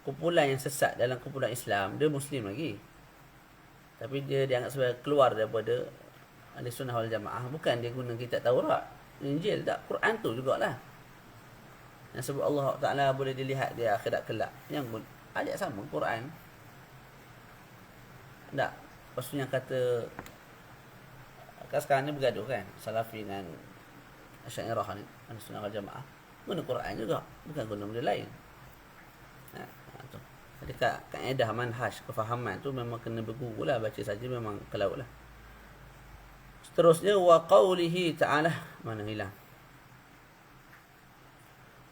S1: kumpulan yang sesat dalam kumpulan Islam, dia Muslim lagi, tapi dia dianggap sebagai keluar daripada Ahli Sunnah wal Jamaah. Bukan dia guna kitab Taurat, Injil, tak. Quran tu jugalah. Yang sebab Allah Ta'ala boleh dilihat di akhirat kelak. Yang ayat sama Quran. Tak. Lepas tu yang kata, sekarang ni bergaduh kan, Salafi dengan Asy'ariyah ni, Ahli Sunnah wal Jamaah, guna Quran juga, bukan guna benda lain. Tu. Jadi kaedah manhaj, kefahaman tu memang kena berguru lah, baca saja memang ke laut lah. Seterusnya, wa qawlihi ta'ala, mana hilang?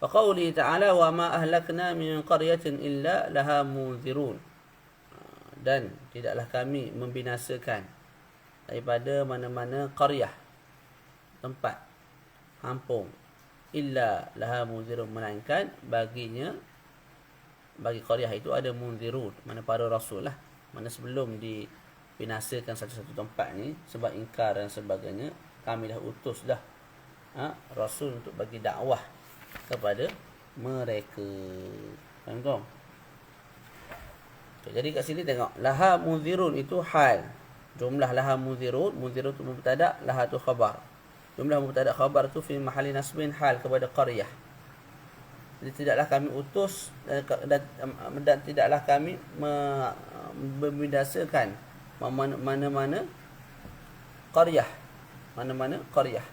S1: Wa qawlihi ta'ala, wa ma ahlakna min qaryatin illa laha munzirun. Dan tidaklah kami membinasakan daripada mana-mana qaryah, tempat kampung, illa laha munzirun, melainkan baginya, bagi qaryah itu ada munzirun, mana para rasul lah. Mana sebelum dibinasakan satu-satu tempat ni sebab ingkar dan sebagainya, kami dah utus dah rasul untuk bagi dakwah kepada mereka. Faham tak? Jadi kat sini tengok, laha munzirun itu hal. Jumlah laha munzirun tu mubtada', laha tu khabar. Jumlah mubtada' khabar tu fi mahalli nasbin, hal kepada qaryah. Jadi tidaklah kami utus dan tidaklah kami membinasakan mana-mana qaryah. Mana-mana qaryah.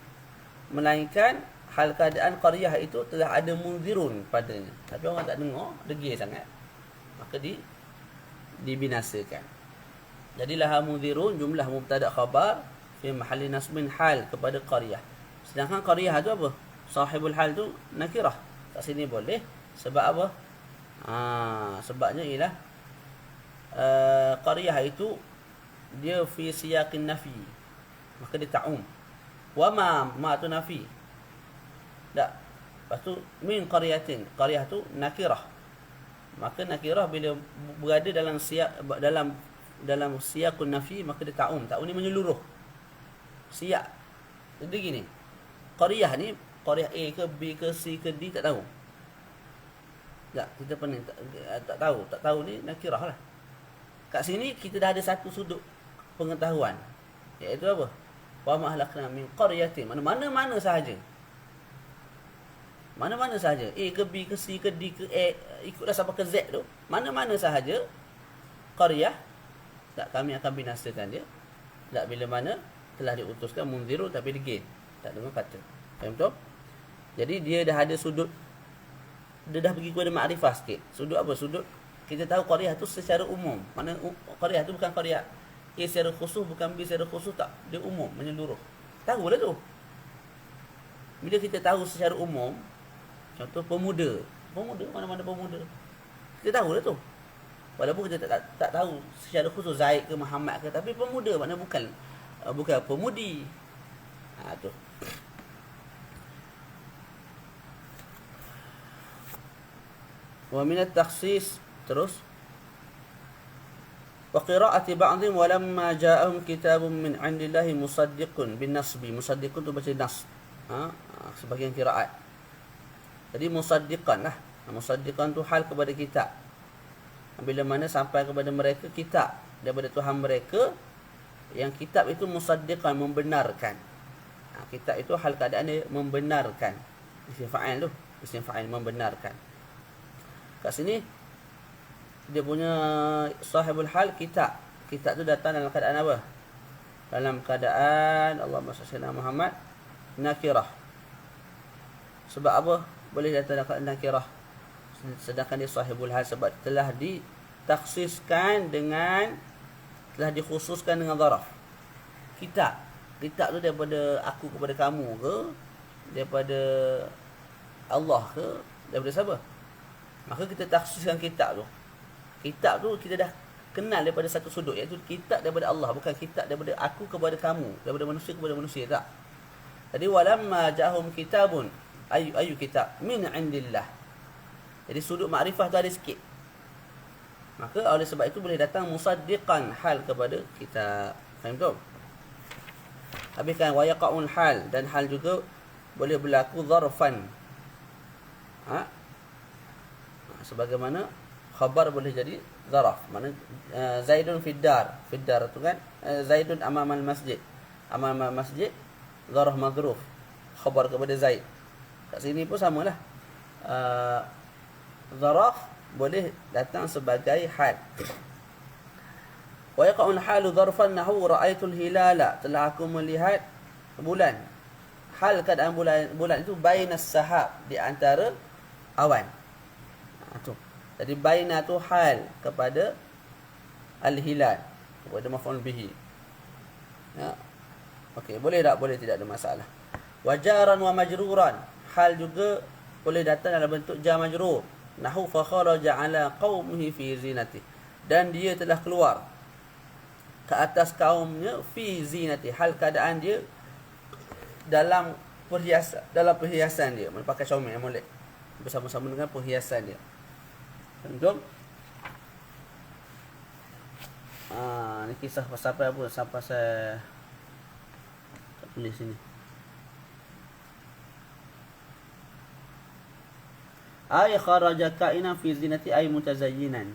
S1: Melainkan hal keadaan qaryah itu telah ada munzirun padanya. Tapi orang tak dengar, degil sangat. Maka dibinasakan. Jadi laha munzirun jumlah mubtada khabar fi mahalli nasbin hal kepada qaryah. Sedangkan qaryah tu apa? Sahibul hal tu nakirah. Kat sini boleh sebab apa? Sebabnya ialah qaryah itu dia fi siyaqin nafi. Maka dia ta'um. Wa ma tu nafi. Tak. Lepas tu min qaryatin. Qaryah tu nakirah. Maka nakirah bila berada dalam siyaqun nafi maka dia ta'um. Ta'um ni menyeluruh. Siyaq. Jadi gini. Qaryah ni qaryah A ke B ke C ke D tak tahu. Tak, kita pernah tak tahu ni nakirah lah. Kat sini kita dah ada satu sudut pengetahuan, iaitu apa? Wa ma ahlakna min qaryatin, mana-mana sahaja. Mana-mana sahaja, A ke B ke C ke D ke A, ikutlah sampai ke Z tu, mana-mana sahaja qaryah, tak, kami akan binasakan dia. Tak, bila mana telah diutuskan munzirun tapi degil, tak dengar kata. Faham betul? Jadi dia dah ada sudut, dia dah pergi kepada makrifah sikit. Sudut apa? Sudut kita tahu qaryah tu secara umum. Mana qaryah tu bukan qaryah A secara khusus, bukan B secara khusus, tak. Dia umum, menyeluruh. Tahu lah tu. Bila kita tahu secara umum, contoh pemuda. Pemuda, mana-mana pemuda. Kita tahu lah tu. Walaupun kita tak tahu secara khusus Zaid ke Muhammad ke, tapi pemuda maknanya bukan pemudi. Tu. Wa min at-takhsis, terus wa qira'ati ba'dhim wa lamma ja'ahum kitabun min 'indillahi musaddiqun bin nasbi. Musaddiqun tu baca nas. Sebagian qiraat. Jadi musaddiqan lah. Musaddiqan tu hal kepada kitab. Bila mana sampai kepada mereka kitab daripada Tuhan mereka, yang kitab itu musaddiqan, membenarkan. Kitab itu hal keadaan dia membenarkan. Isim fa'il tu, isim fa'il membenarkan. Kat sini dia punya sahibul hal kitab. Kitab tu datang dalam keadaan apa? Dalam keadaan Allahumma salli ala Muhammad nakirah. Sebab apa boleh datang dalam keadaan nakirah? Sedangkan dia sahibul hal sebab telah ditakhsiskan dengan, telah dikhususkan dengan zaraf. Kitab tu daripada aku kepada kamu ke, daripada Allah ke, daripada siapa? Maka kita takhsiskan kitab tu. Kitab tu kita dah kenal daripada satu sudut, iaitu kitab daripada Allah, bukan kitab daripada aku kepada kamu, daripada manusia kepada manusia, tak. Jadi walamma ja'ahum kitabun, ayu kitab min indillah. Jadi sudut makrifah tu ada sikit. Maka oleh sebab itu boleh datang musaddiqan hal kepada kitab. Faham tak? Habiskan wa yaqa'ul hal, dan hal juga boleh berlaku zarfan. Sebagaimana khabar boleh jadi zaraf. Mana Zaidun fiddar. Fiddar tu kan Zaidun amamal masjid. Amamal masjid zaraf madruf. Khabar kepada Zaid. Kat sini pun samalah. Zaraf boleh datang sebagai hal. Wa yaqa'ul halu zarfan nahu ra'aitul hilala. Telah aku melihat bulan. Hal keadaan bulan itu bainas sahab, di antara awan. Tu. Jadi baina tu hal kepada al-hilal, kepada maf'ul bihi. Ya. Okey, boleh tak? Boleh, tidak ada masalah. Wajaran wa majruran, hal juga boleh datang dalam bentuk jar majrur. Nahu fa kharaja ala qaumihi fi zinati, dan dia telah keluar ke atas kaumnya fi zinati, hal keadaan dia dalam perhiasan dia, pakai comel yang molek bersama-sama dengan perhiasan dia. Betul? Ni kisah pasal apa? Sampai saya tak tulis sini. Ay kharaja kaina fi zinati ay mutazayyinan.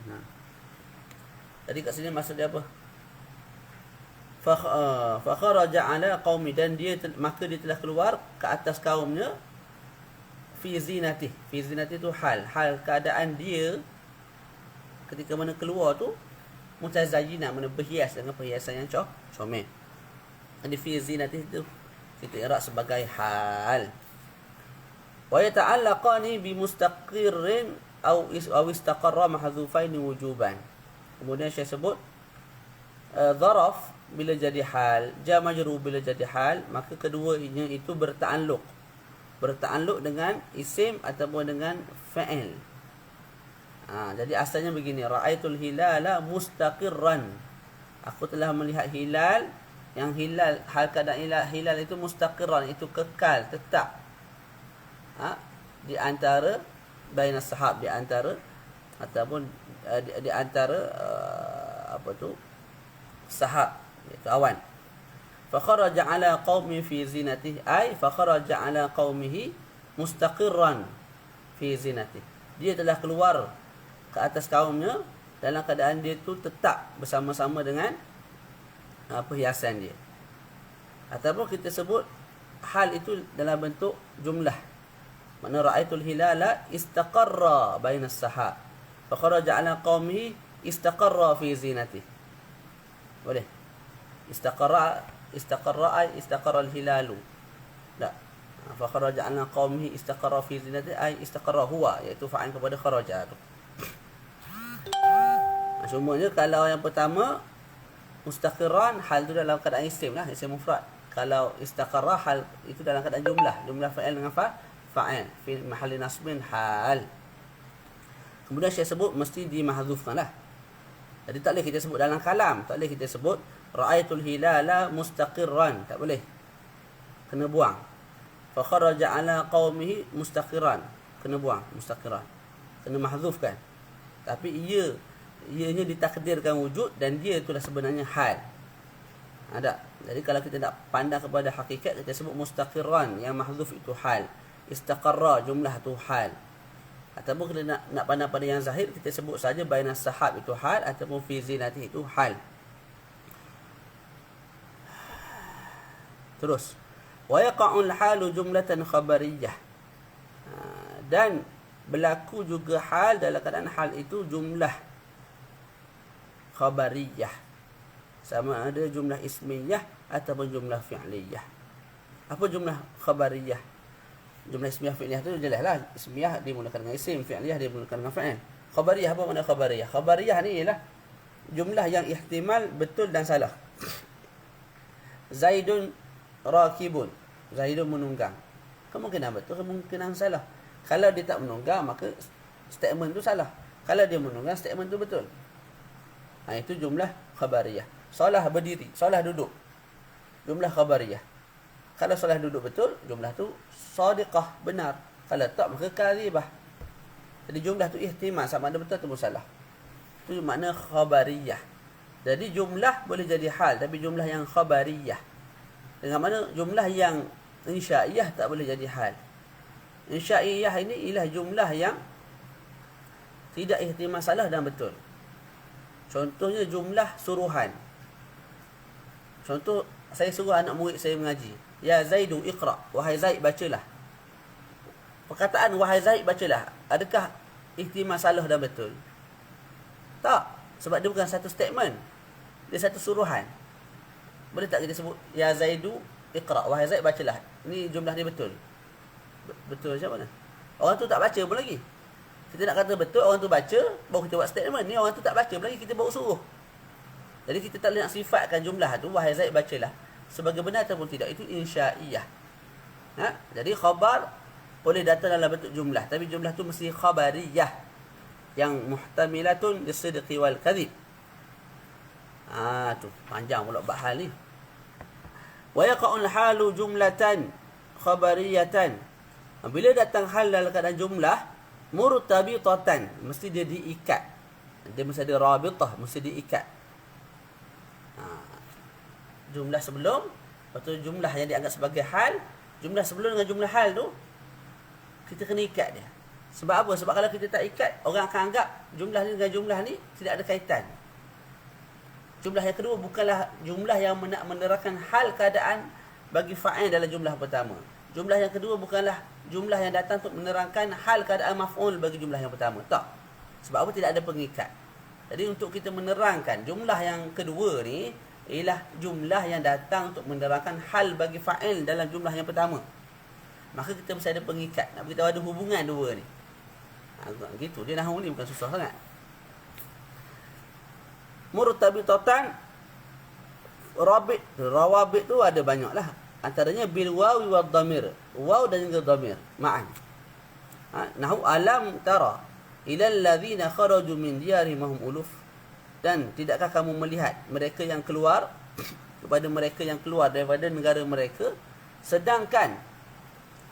S1: Jadi kat sini maksud dia apa? Fa kharaja ala qaumi, dan maka dia telah keluar ke atas kaumnya fi zinati. Fi zinati tu hal keadaan dia ketika mana keluar tu mutazayyina, mana berhias dengan perhiasan yang comel. Jadi fi zinatih itu kita i'rab sebagai hal. Wa yata'allaqani bi mustaqirrin aw istaqarra mahdhufaini wujuban. Kemudian saya sebut zaraf bila jadi hal, jar majrur bila jadi hal, maka keduanya itu bertakluk dengan isim ataupun dengan fa'il. Jadi asalnya begini, ra'aitul hilala mustaqirran. Aku telah melihat hilal, yang hilal, hal keadaan hilal itu mustaqirran, itu kekal, tetap. Di antara bainas sahab, di antara ataupun di antara sahab, iaitu awan. Fa kharaja ala qaumi fi zinatihi, ay fa kharaja ala qaumihi mustaqirran fi zinatihi. Dia telah keluar ke atas kaumnya dalam keadaan dia tu tetap bersama-sama dengan perhiasan dia. Ataupun kita sebut hal itu dalam bentuk jumlah. Mana ra'aitul hilala istaqarra bainas sahab. Fa kharaja ala qaumihi istaqarra fi zinatihi. Boleh. Istaqarra ay istaqarra al-hilalu. Tak. Fa kharaja ala qaumihi istaqarra fi zinatihi ay istaqarra huwa, iaitu fa'il kepada kharaja tu. Semuanya kalau yang pertama mustaqirran, hal tu dalam keadaan isim lah, isim mufrad. Kalau istaqarra, hal itu dalam keadaan jumlah fa'il dengan fa'il fi mahalli nasbin hal. Kemudian saya sebut mesti dimahdhufkan lah. Jadi tak boleh kita sebut dalam kalam, tak boleh kita sebut ra'aitul hilala mustaqirran, tak boleh. Kena buang. Fa kharaja ala qaumihi mustaqirran, kena buang mustaqirran. Kena mahdhufkan. Tapi ianya ditakdirkan wujud dan dia itulah sebenarnya hal. Ada. Jadi kalau kita nak pandang kepada hakikat, kita sebut mustaqirran, yang mahdhuf itu hal. Istaqarra, jumlah tu hal. Ataupun kita nak pandang pada yang zahir, kita sebut saja bainas sahab itu hal, ataupun fi zinati itu hal. Terus, wa yaqa'ul halu jumlatan khabariyah. Dan berlaku juga hal dalam keadaan hal itu jumlah khabariyah. Sama ada jumlah ismiyah ataupun jumlah fi'liyah. Apa jumlah khabariyah? Jumlah ismiyah fi'liyah tu jelaslah. Ismiyah dimulakan dengan isim, fi'liyah dimulakan dengan fa'il. Khabariyah, apa makna khabariyah? Khabariyah ni ialah jumlah yang ihtimal betul dan salah. Zaidun rakibun. Zaidun menunggang. Kemungkinan betul, kemungkinan salah. Kalau dia tak menunggang, maka statement tu salah. Kalau dia menunggang, statement tu betul. Itu jumlah khabariyah. Salah berdiri, salah duduk, jumlah khabariyah. Kalau salah duduk betul, jumlah tu sadiqah, benar. Kalau tak, maka kadhibah. Jadi jumlah tu ihtimal, sama ada betul atau salah. Itu makna khabariyah. Jadi jumlah boleh jadi hal, tapi jumlah yang khabariyah. Dengan mana jumlah yang insya'iyah tak boleh jadi hal. Insya'iyah ini ialah jumlah yang tidak ihtimal salah dan betul. Contohnya jumlah suruhan. Contoh, saya suruh anak murid saya mengaji. Ya Zaidu iqra, wahai Zaid bacalah. Perkataan wahai Zaid bacalah, adakah ihtimal salah dan betul? Tak, sebab dia bukan satu statement. Dia satu suruhan. Boleh tak kita sebut ya Zaidu iqra, wahai Zaid bacalah. Ini jumlah dia betul. Betul macam mana? Orang tu tak baca pun lagi. Kita nak kata betul, orang tu baca, baru kita buat statement. Ni orang tu tak baca pun lagi, kita baru suruh. Jadi kita tak boleh nak sifatkan jumlah tu, wahai Zaid bacalah, sebagai benar ataupun tidak. Itu insya'iyah. Jadi khabar boleh datang dalam bentuk jumlah, tapi jumlah tu mesti khabariyah, yang muhtamilatun lisidqi wal kadhib. Tu panjang pula bab hal ni. Wa yaqa'ul halu jumlatan khabariyatan. Bila datang hal dalam keadaan jumlah murtabitatan, mesti dia diikat. Dia mesti ada rabitah, mesti diikat. Jumlah sebelum, lepas tu jumlah yang dianggap sebagai hal, jumlah sebelum dengan jumlah hal tu kita kena ikat dia. Sebab apa? Sebab kalau kita tak ikat, orang akan anggap jumlah ni dengan jumlah ni tidak ada kaitan. Jumlah yang kedua bukanlah jumlah yang menerangkan hal keadaan bagi fa'il dalam jumlah pertama. Jumlah yang kedua bukanlah jumlah yang datang untuk menerangkan hal keadaan maf'ul bagi jumlah yang pertama. Tak. Sebab apa? Tidak ada pengikat. Jadi untuk kita menerangkan jumlah yang kedua ni, ialah jumlah yang datang untuk menerangkan hal bagi fa'il dalam jumlah yang pertama. Maka kita mesti ada pengikat. Nak beritahu ada hubungan dua ni. Gitu. Dia nahwu ni bukan susah sangat. Murtabitatan, rawabit tu ada banyak lah. Antaranya bil wawi wa dhamir. Waw dan juga dhamir. Ma'an. Nahwu alam tara ilal ladzina kharaju min diyarihim hum uluf. Dan tidakkah kamu melihat mereka yang keluar kepada mereka yang keluar daripada negara mereka, sedangkan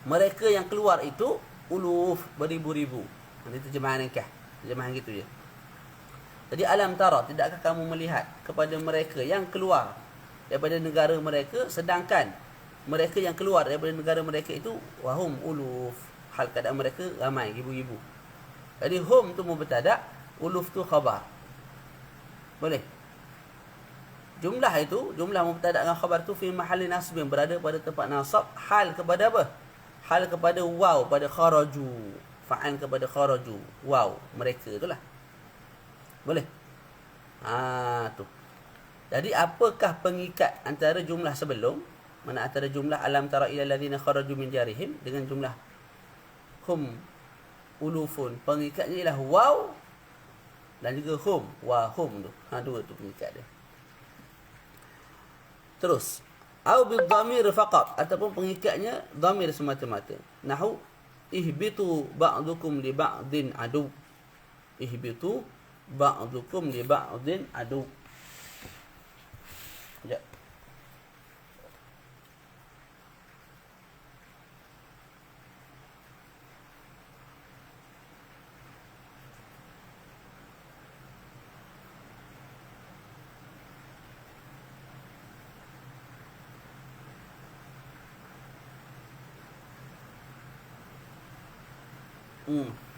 S1: mereka yang keluar itu uluf, beribu-ribu. Ini terjemahan nikah. Terjemahan gitu je. Jadi alam tara, tidakkah kamu melihat kepada mereka yang keluar daripada negara mereka, sedangkan mereka yang keluar daripada negara mereka itu wahum uluf, hal keadaan mereka ramai, ribu-ribu. Jadi hum tu mubtada', uluf tu khabar. Boleh? Jumlah itu, jumlah mubtada' dengan khabar tu fi mahalli nasbin, berada pada tempat nasab, hal kepada apa? Hal kepada waw, pada kharaju. Fa'al kepada kharaju, waw, mereka itulah. Boleh? Tu. Jadi apakah pengikat antara jumlah sebelum, mana antara jumlah alam tara ila alladzina kharaju min diyarihim dengan jumlah hum ulufun? Pengikatnya ialah waw dan juga hum, wa hum tu. Dua tu pengikat dia. Terus, au bil dhamir faqat, ataupun pengikatnya dhamir semata-mata. Nahwu ihbitu ba'dukum li ba'din adu. Ihbitu ba'dukum li ba'din adu. Ya.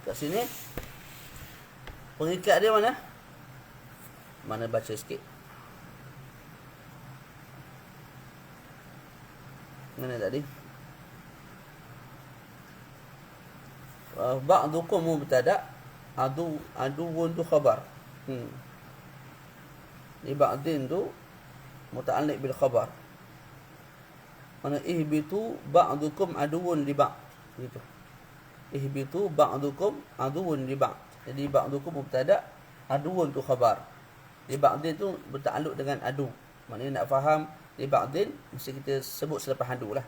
S1: Kat sini pengikat dia mana? Mana baca sikit. Mana tadi? Ba'dukum mubtada', aduun tu khabar. Ni ba'din tu muta'alliq bil khabar. Mana ihbitu ba'dukum aduun li ba', gitu. Ihbitu ba'dukum aduun li ba'. Jadi ba'dukum mubtada', aduun tu khabar. Li ba'din tu bertakluk dengan adu. Maknanya nak faham li ba'din mesti kita sebut selepas adu lah.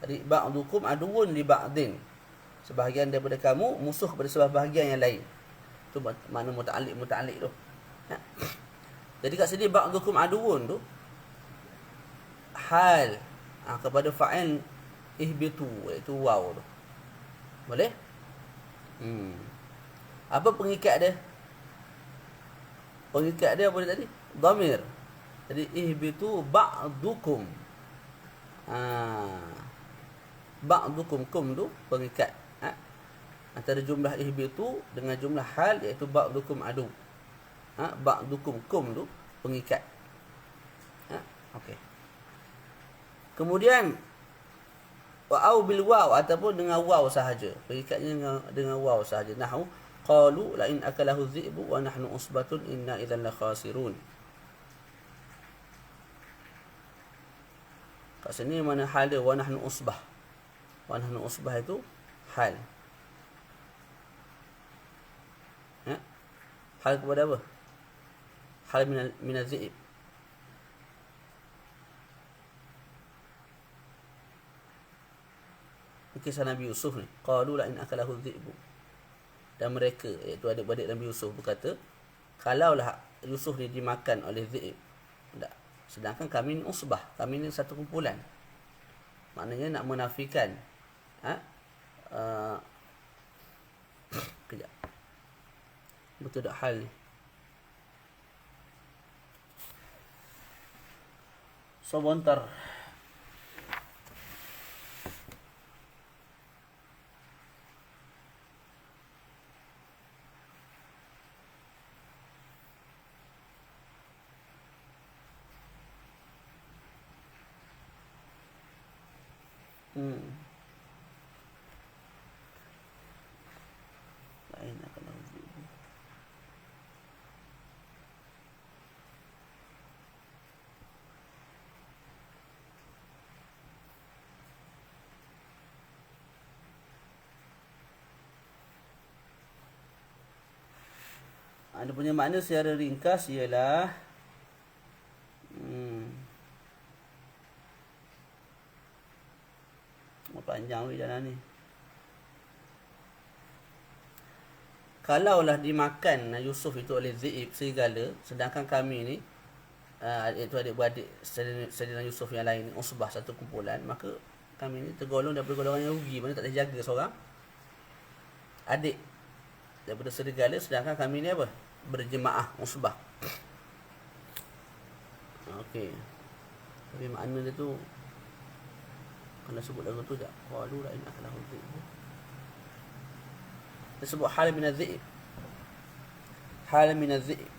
S1: Jadi ba'dukum aduun li ba'din. Sebahagian daripada kamu musuh kepada sebahagian yang lain. Tu makna muta'alliq tu. Jadi kat sini ba'dukum aduun tu hal kepada fa'il ihbitu, iaitu waw tu. Boleh? Apa pengikat dia? Pengikat dia apa dia tadi? Dhamir. Jadi ihbitu ba'dukum. Ba'dukum, kum tu pengikat. Antara jumlah ihbitu dengan jumlah hal, iaitu ba'dukum adu. Ba'dukum, kum tu pengikat. Okey. Kemudian wa'au bil waw, ataupun dengan waw sahaja. Pengikatnya dengan waw sahaja. Nahwu qalu la in akalahu dhi'bu wa nahnu usbatun inna idzan la khasirun. Kat sini mana hal dia? Wa nahnu usbah. Wa nahnu usbah itu hal. Hal kepada apa? Hal min al-dhi'b. Kisah Nabi Yusuf ni, qalu la in akalahu dhi'bu. Dan mereka, iaitu adik-beradik Nabi Yusuf, berkata, kalaulah Yusuf ni dimakan oleh dhi'b. Tak. Sedangkan kami ni usbah, kami ni satu kumpulan. Maknanya nak menafikan kejap. Betul tak hal ni? Sebentar. Lain akan lagi. Dia punya makna secara ringkas ialah panjang jalan ni. Kalaulah dimakan Yusuf itu oleh Zi'ib, serigala, sedangkan kami ni iaitu adik-beradik Saidina Yusuf yang lain, usbah, satu kumpulan, maka kami ni tergolong daripada golongan yang rugi, mana tak boleh jaga seorang adik daripada serigala, sedangkan kami ni apa? Berjemaah, usbah. Okey. Tapi makna dia tu kalau sebut lagu tu tak, qalu la inna lahu dhi'b. Dia sebut hal min adh-dhi'b. Hal min adh-dhi'b.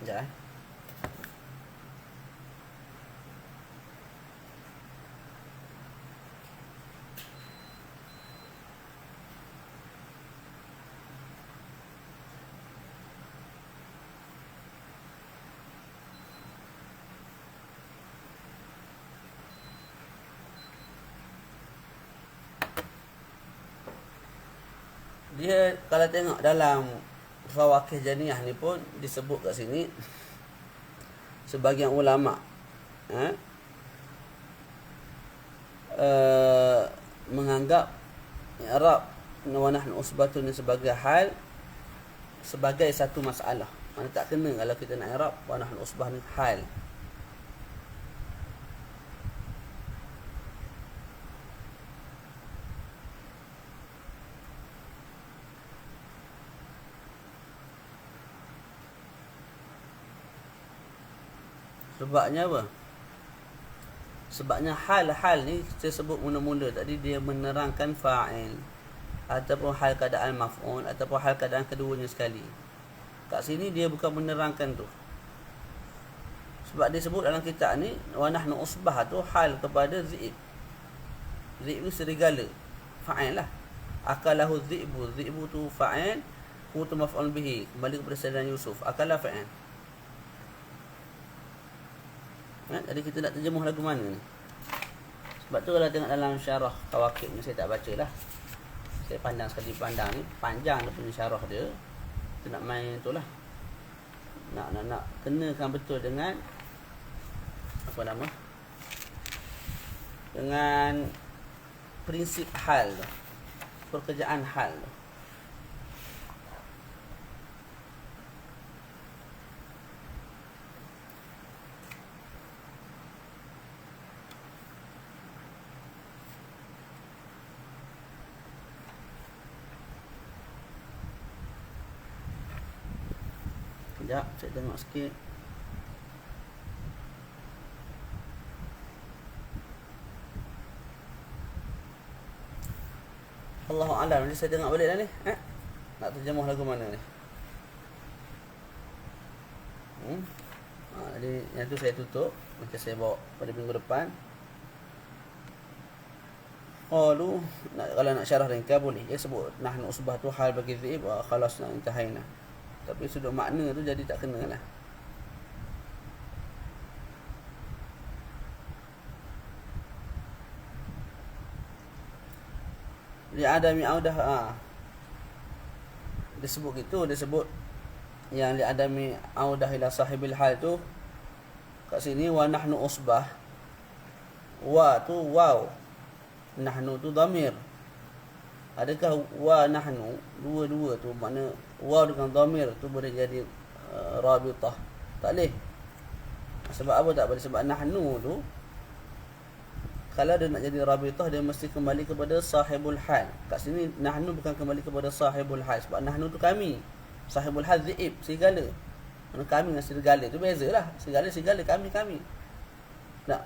S1: Sekejap Dia kalau tengok dalam Fawakih Janiyah ni pun disebut kat sini, sebagian ulama menganggap i'rab wa nahnu usbatun sebagai hal, sebagai satu masalah. Mana tak kena kalau kita nak i'rab wa nahnu usbah ni hal. Sebabnya apa? Sebabnya hal-hal ni saya sebut mula-mula tadi, dia menerangkan fa'il ataupun hal keadaan maf'ul ataupun hal keadaan keduanya sekali. Kat sini dia bukan menerangkan tu. Sebab dia sebut dalam kitab ni wa nahnu usbah tu hal kepada Zi'ib. Zi'ib tu serigala. Fa'il lah. Akalahu Zi'bu. Zi'bu tu fa'il, hu tu maf'ul bihi. Kembali kepada Saidina Yusuf. Akalah fa'il. Jadi kita nak terjemuh lagu mana ni? Sebab tu kalau tengok dalam syarah Kawakib ni, saya tak baca lah, saya pandang sekali pandang ni, panjang dia punya syarah dia. Kita nak main tu lah, nak kenakan betul dengan apa nama, dengan prinsip hal tu, pekerjaan hal tu. Sekejap, saya tengok sikit. Allahu'alam. Jadi saya tengok balik dah ni. Nak terjemuh lagu mana ni? Jadi yang tu saya tutup. Nanti saya bawa pada minggu depan. Qalu, kalau nak syarah ringkas boleh. Dia sebut nahnu usbah tu hal bagi Zi'ib wa khalasna intahaina. Tapi sudut makna tu jadi tak kena lah. Dia adami audah. Dia sebut gitu, dia sebut yang li adami audah ila sahibil hal tu kat sini wa nahnu usbah. Wa tu waw, nahnu tu dhamir. Adakah wa nahnu dua-dua tu makna wa dengan dhamir tu boleh jadi rabitah? Tak boleh. Sebab apa tak boleh? Sebab nahnu tu kalau dia nak jadi rabitah, dia mesti kembali kepada sahibul hal. Kat sini nahnu bukan kembali kepada sahibul hal, sebab nahnu tu kami. Sahibul hal Zi'ib, serigala. Mana kami dengan serigala tu bezalah. Serigala kami. Tak.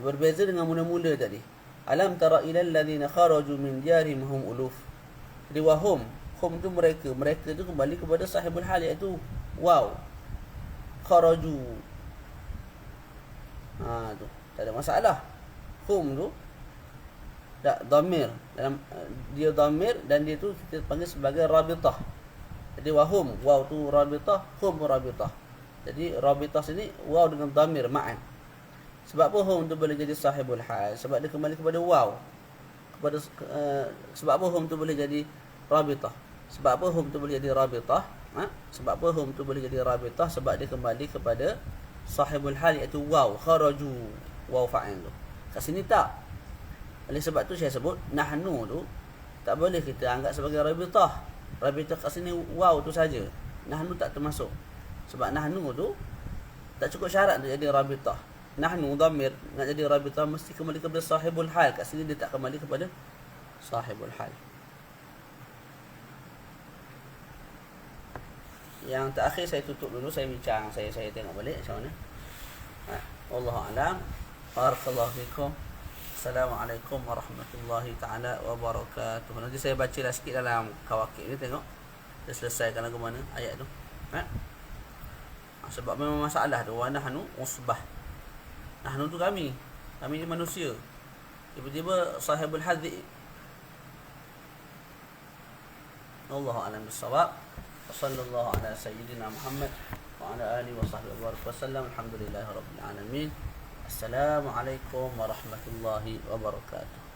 S1: Berbeza dengan mula-mula tadi. Alam tara ilal ladzina kharaju min diyarihim hum uluf. Jadi wahum Hum tu mereka. Mereka tu kembali kepada sahibul hal, iaitu waw. Kharaju. Tu tak ada masalah. Hum tu tak dhamir dalam dia dhamir, dan dia tu kita panggil sebagai rabitah. Jadi wahum, waw tu rabitah, hum rabitah. Jadi rabitah sini waw dengan dhamir ma'an. Sebab apa hum tu boleh jadi sahibul hal? Sebab dia kembali kepada waw. Sebab apa hum tu boleh jadi rabitah? Sebab apa hum tu boleh jadi rabitah? Sebab apa hum tu boleh jadi rabitah? Sebab dia kembali kepada sahibul hal, iaitu waw. Kharaju, waw fa'il tu. Kat sini tak. Oleh sebab tu saya sebut nahnu tu tak boleh kita anggap sebagai rabitah. Rabitah kat sini waw tu saja. Nahnu tak termasuk. Sebab nahnu tu tak cukup syarat untuk jadi rabitah. Nahnu dhamir nak jadi rabitah mesti kembali kepada sahibul hal. Kat sini dia tak kembali kepada sahibul hal. Yang terakhir saya tutup dulu, saya bincang, saya tengok balik macam mana. Wallahu a'lam. Barakallahu fikum. Assalamualaikum warahmatullahi taala wabarakatuh. Nanti saya bacalah sikit dalam Kawakib ni, tengok dia selesaikan lagu mana ayat tu. Sebab memang masalah tu, wa nahnu usbah. Nahnu tu kami ni manusia. Tiba-tiba sahibul hadhi. Wallahu a'lam bissawab. Sallallahu ala sayyidina Muhammad wa ala alihi wa sahbihi wasallam. Alhamdulillahirabbil alamin. Assalamualaikum warahmatullahi wabarakatuh.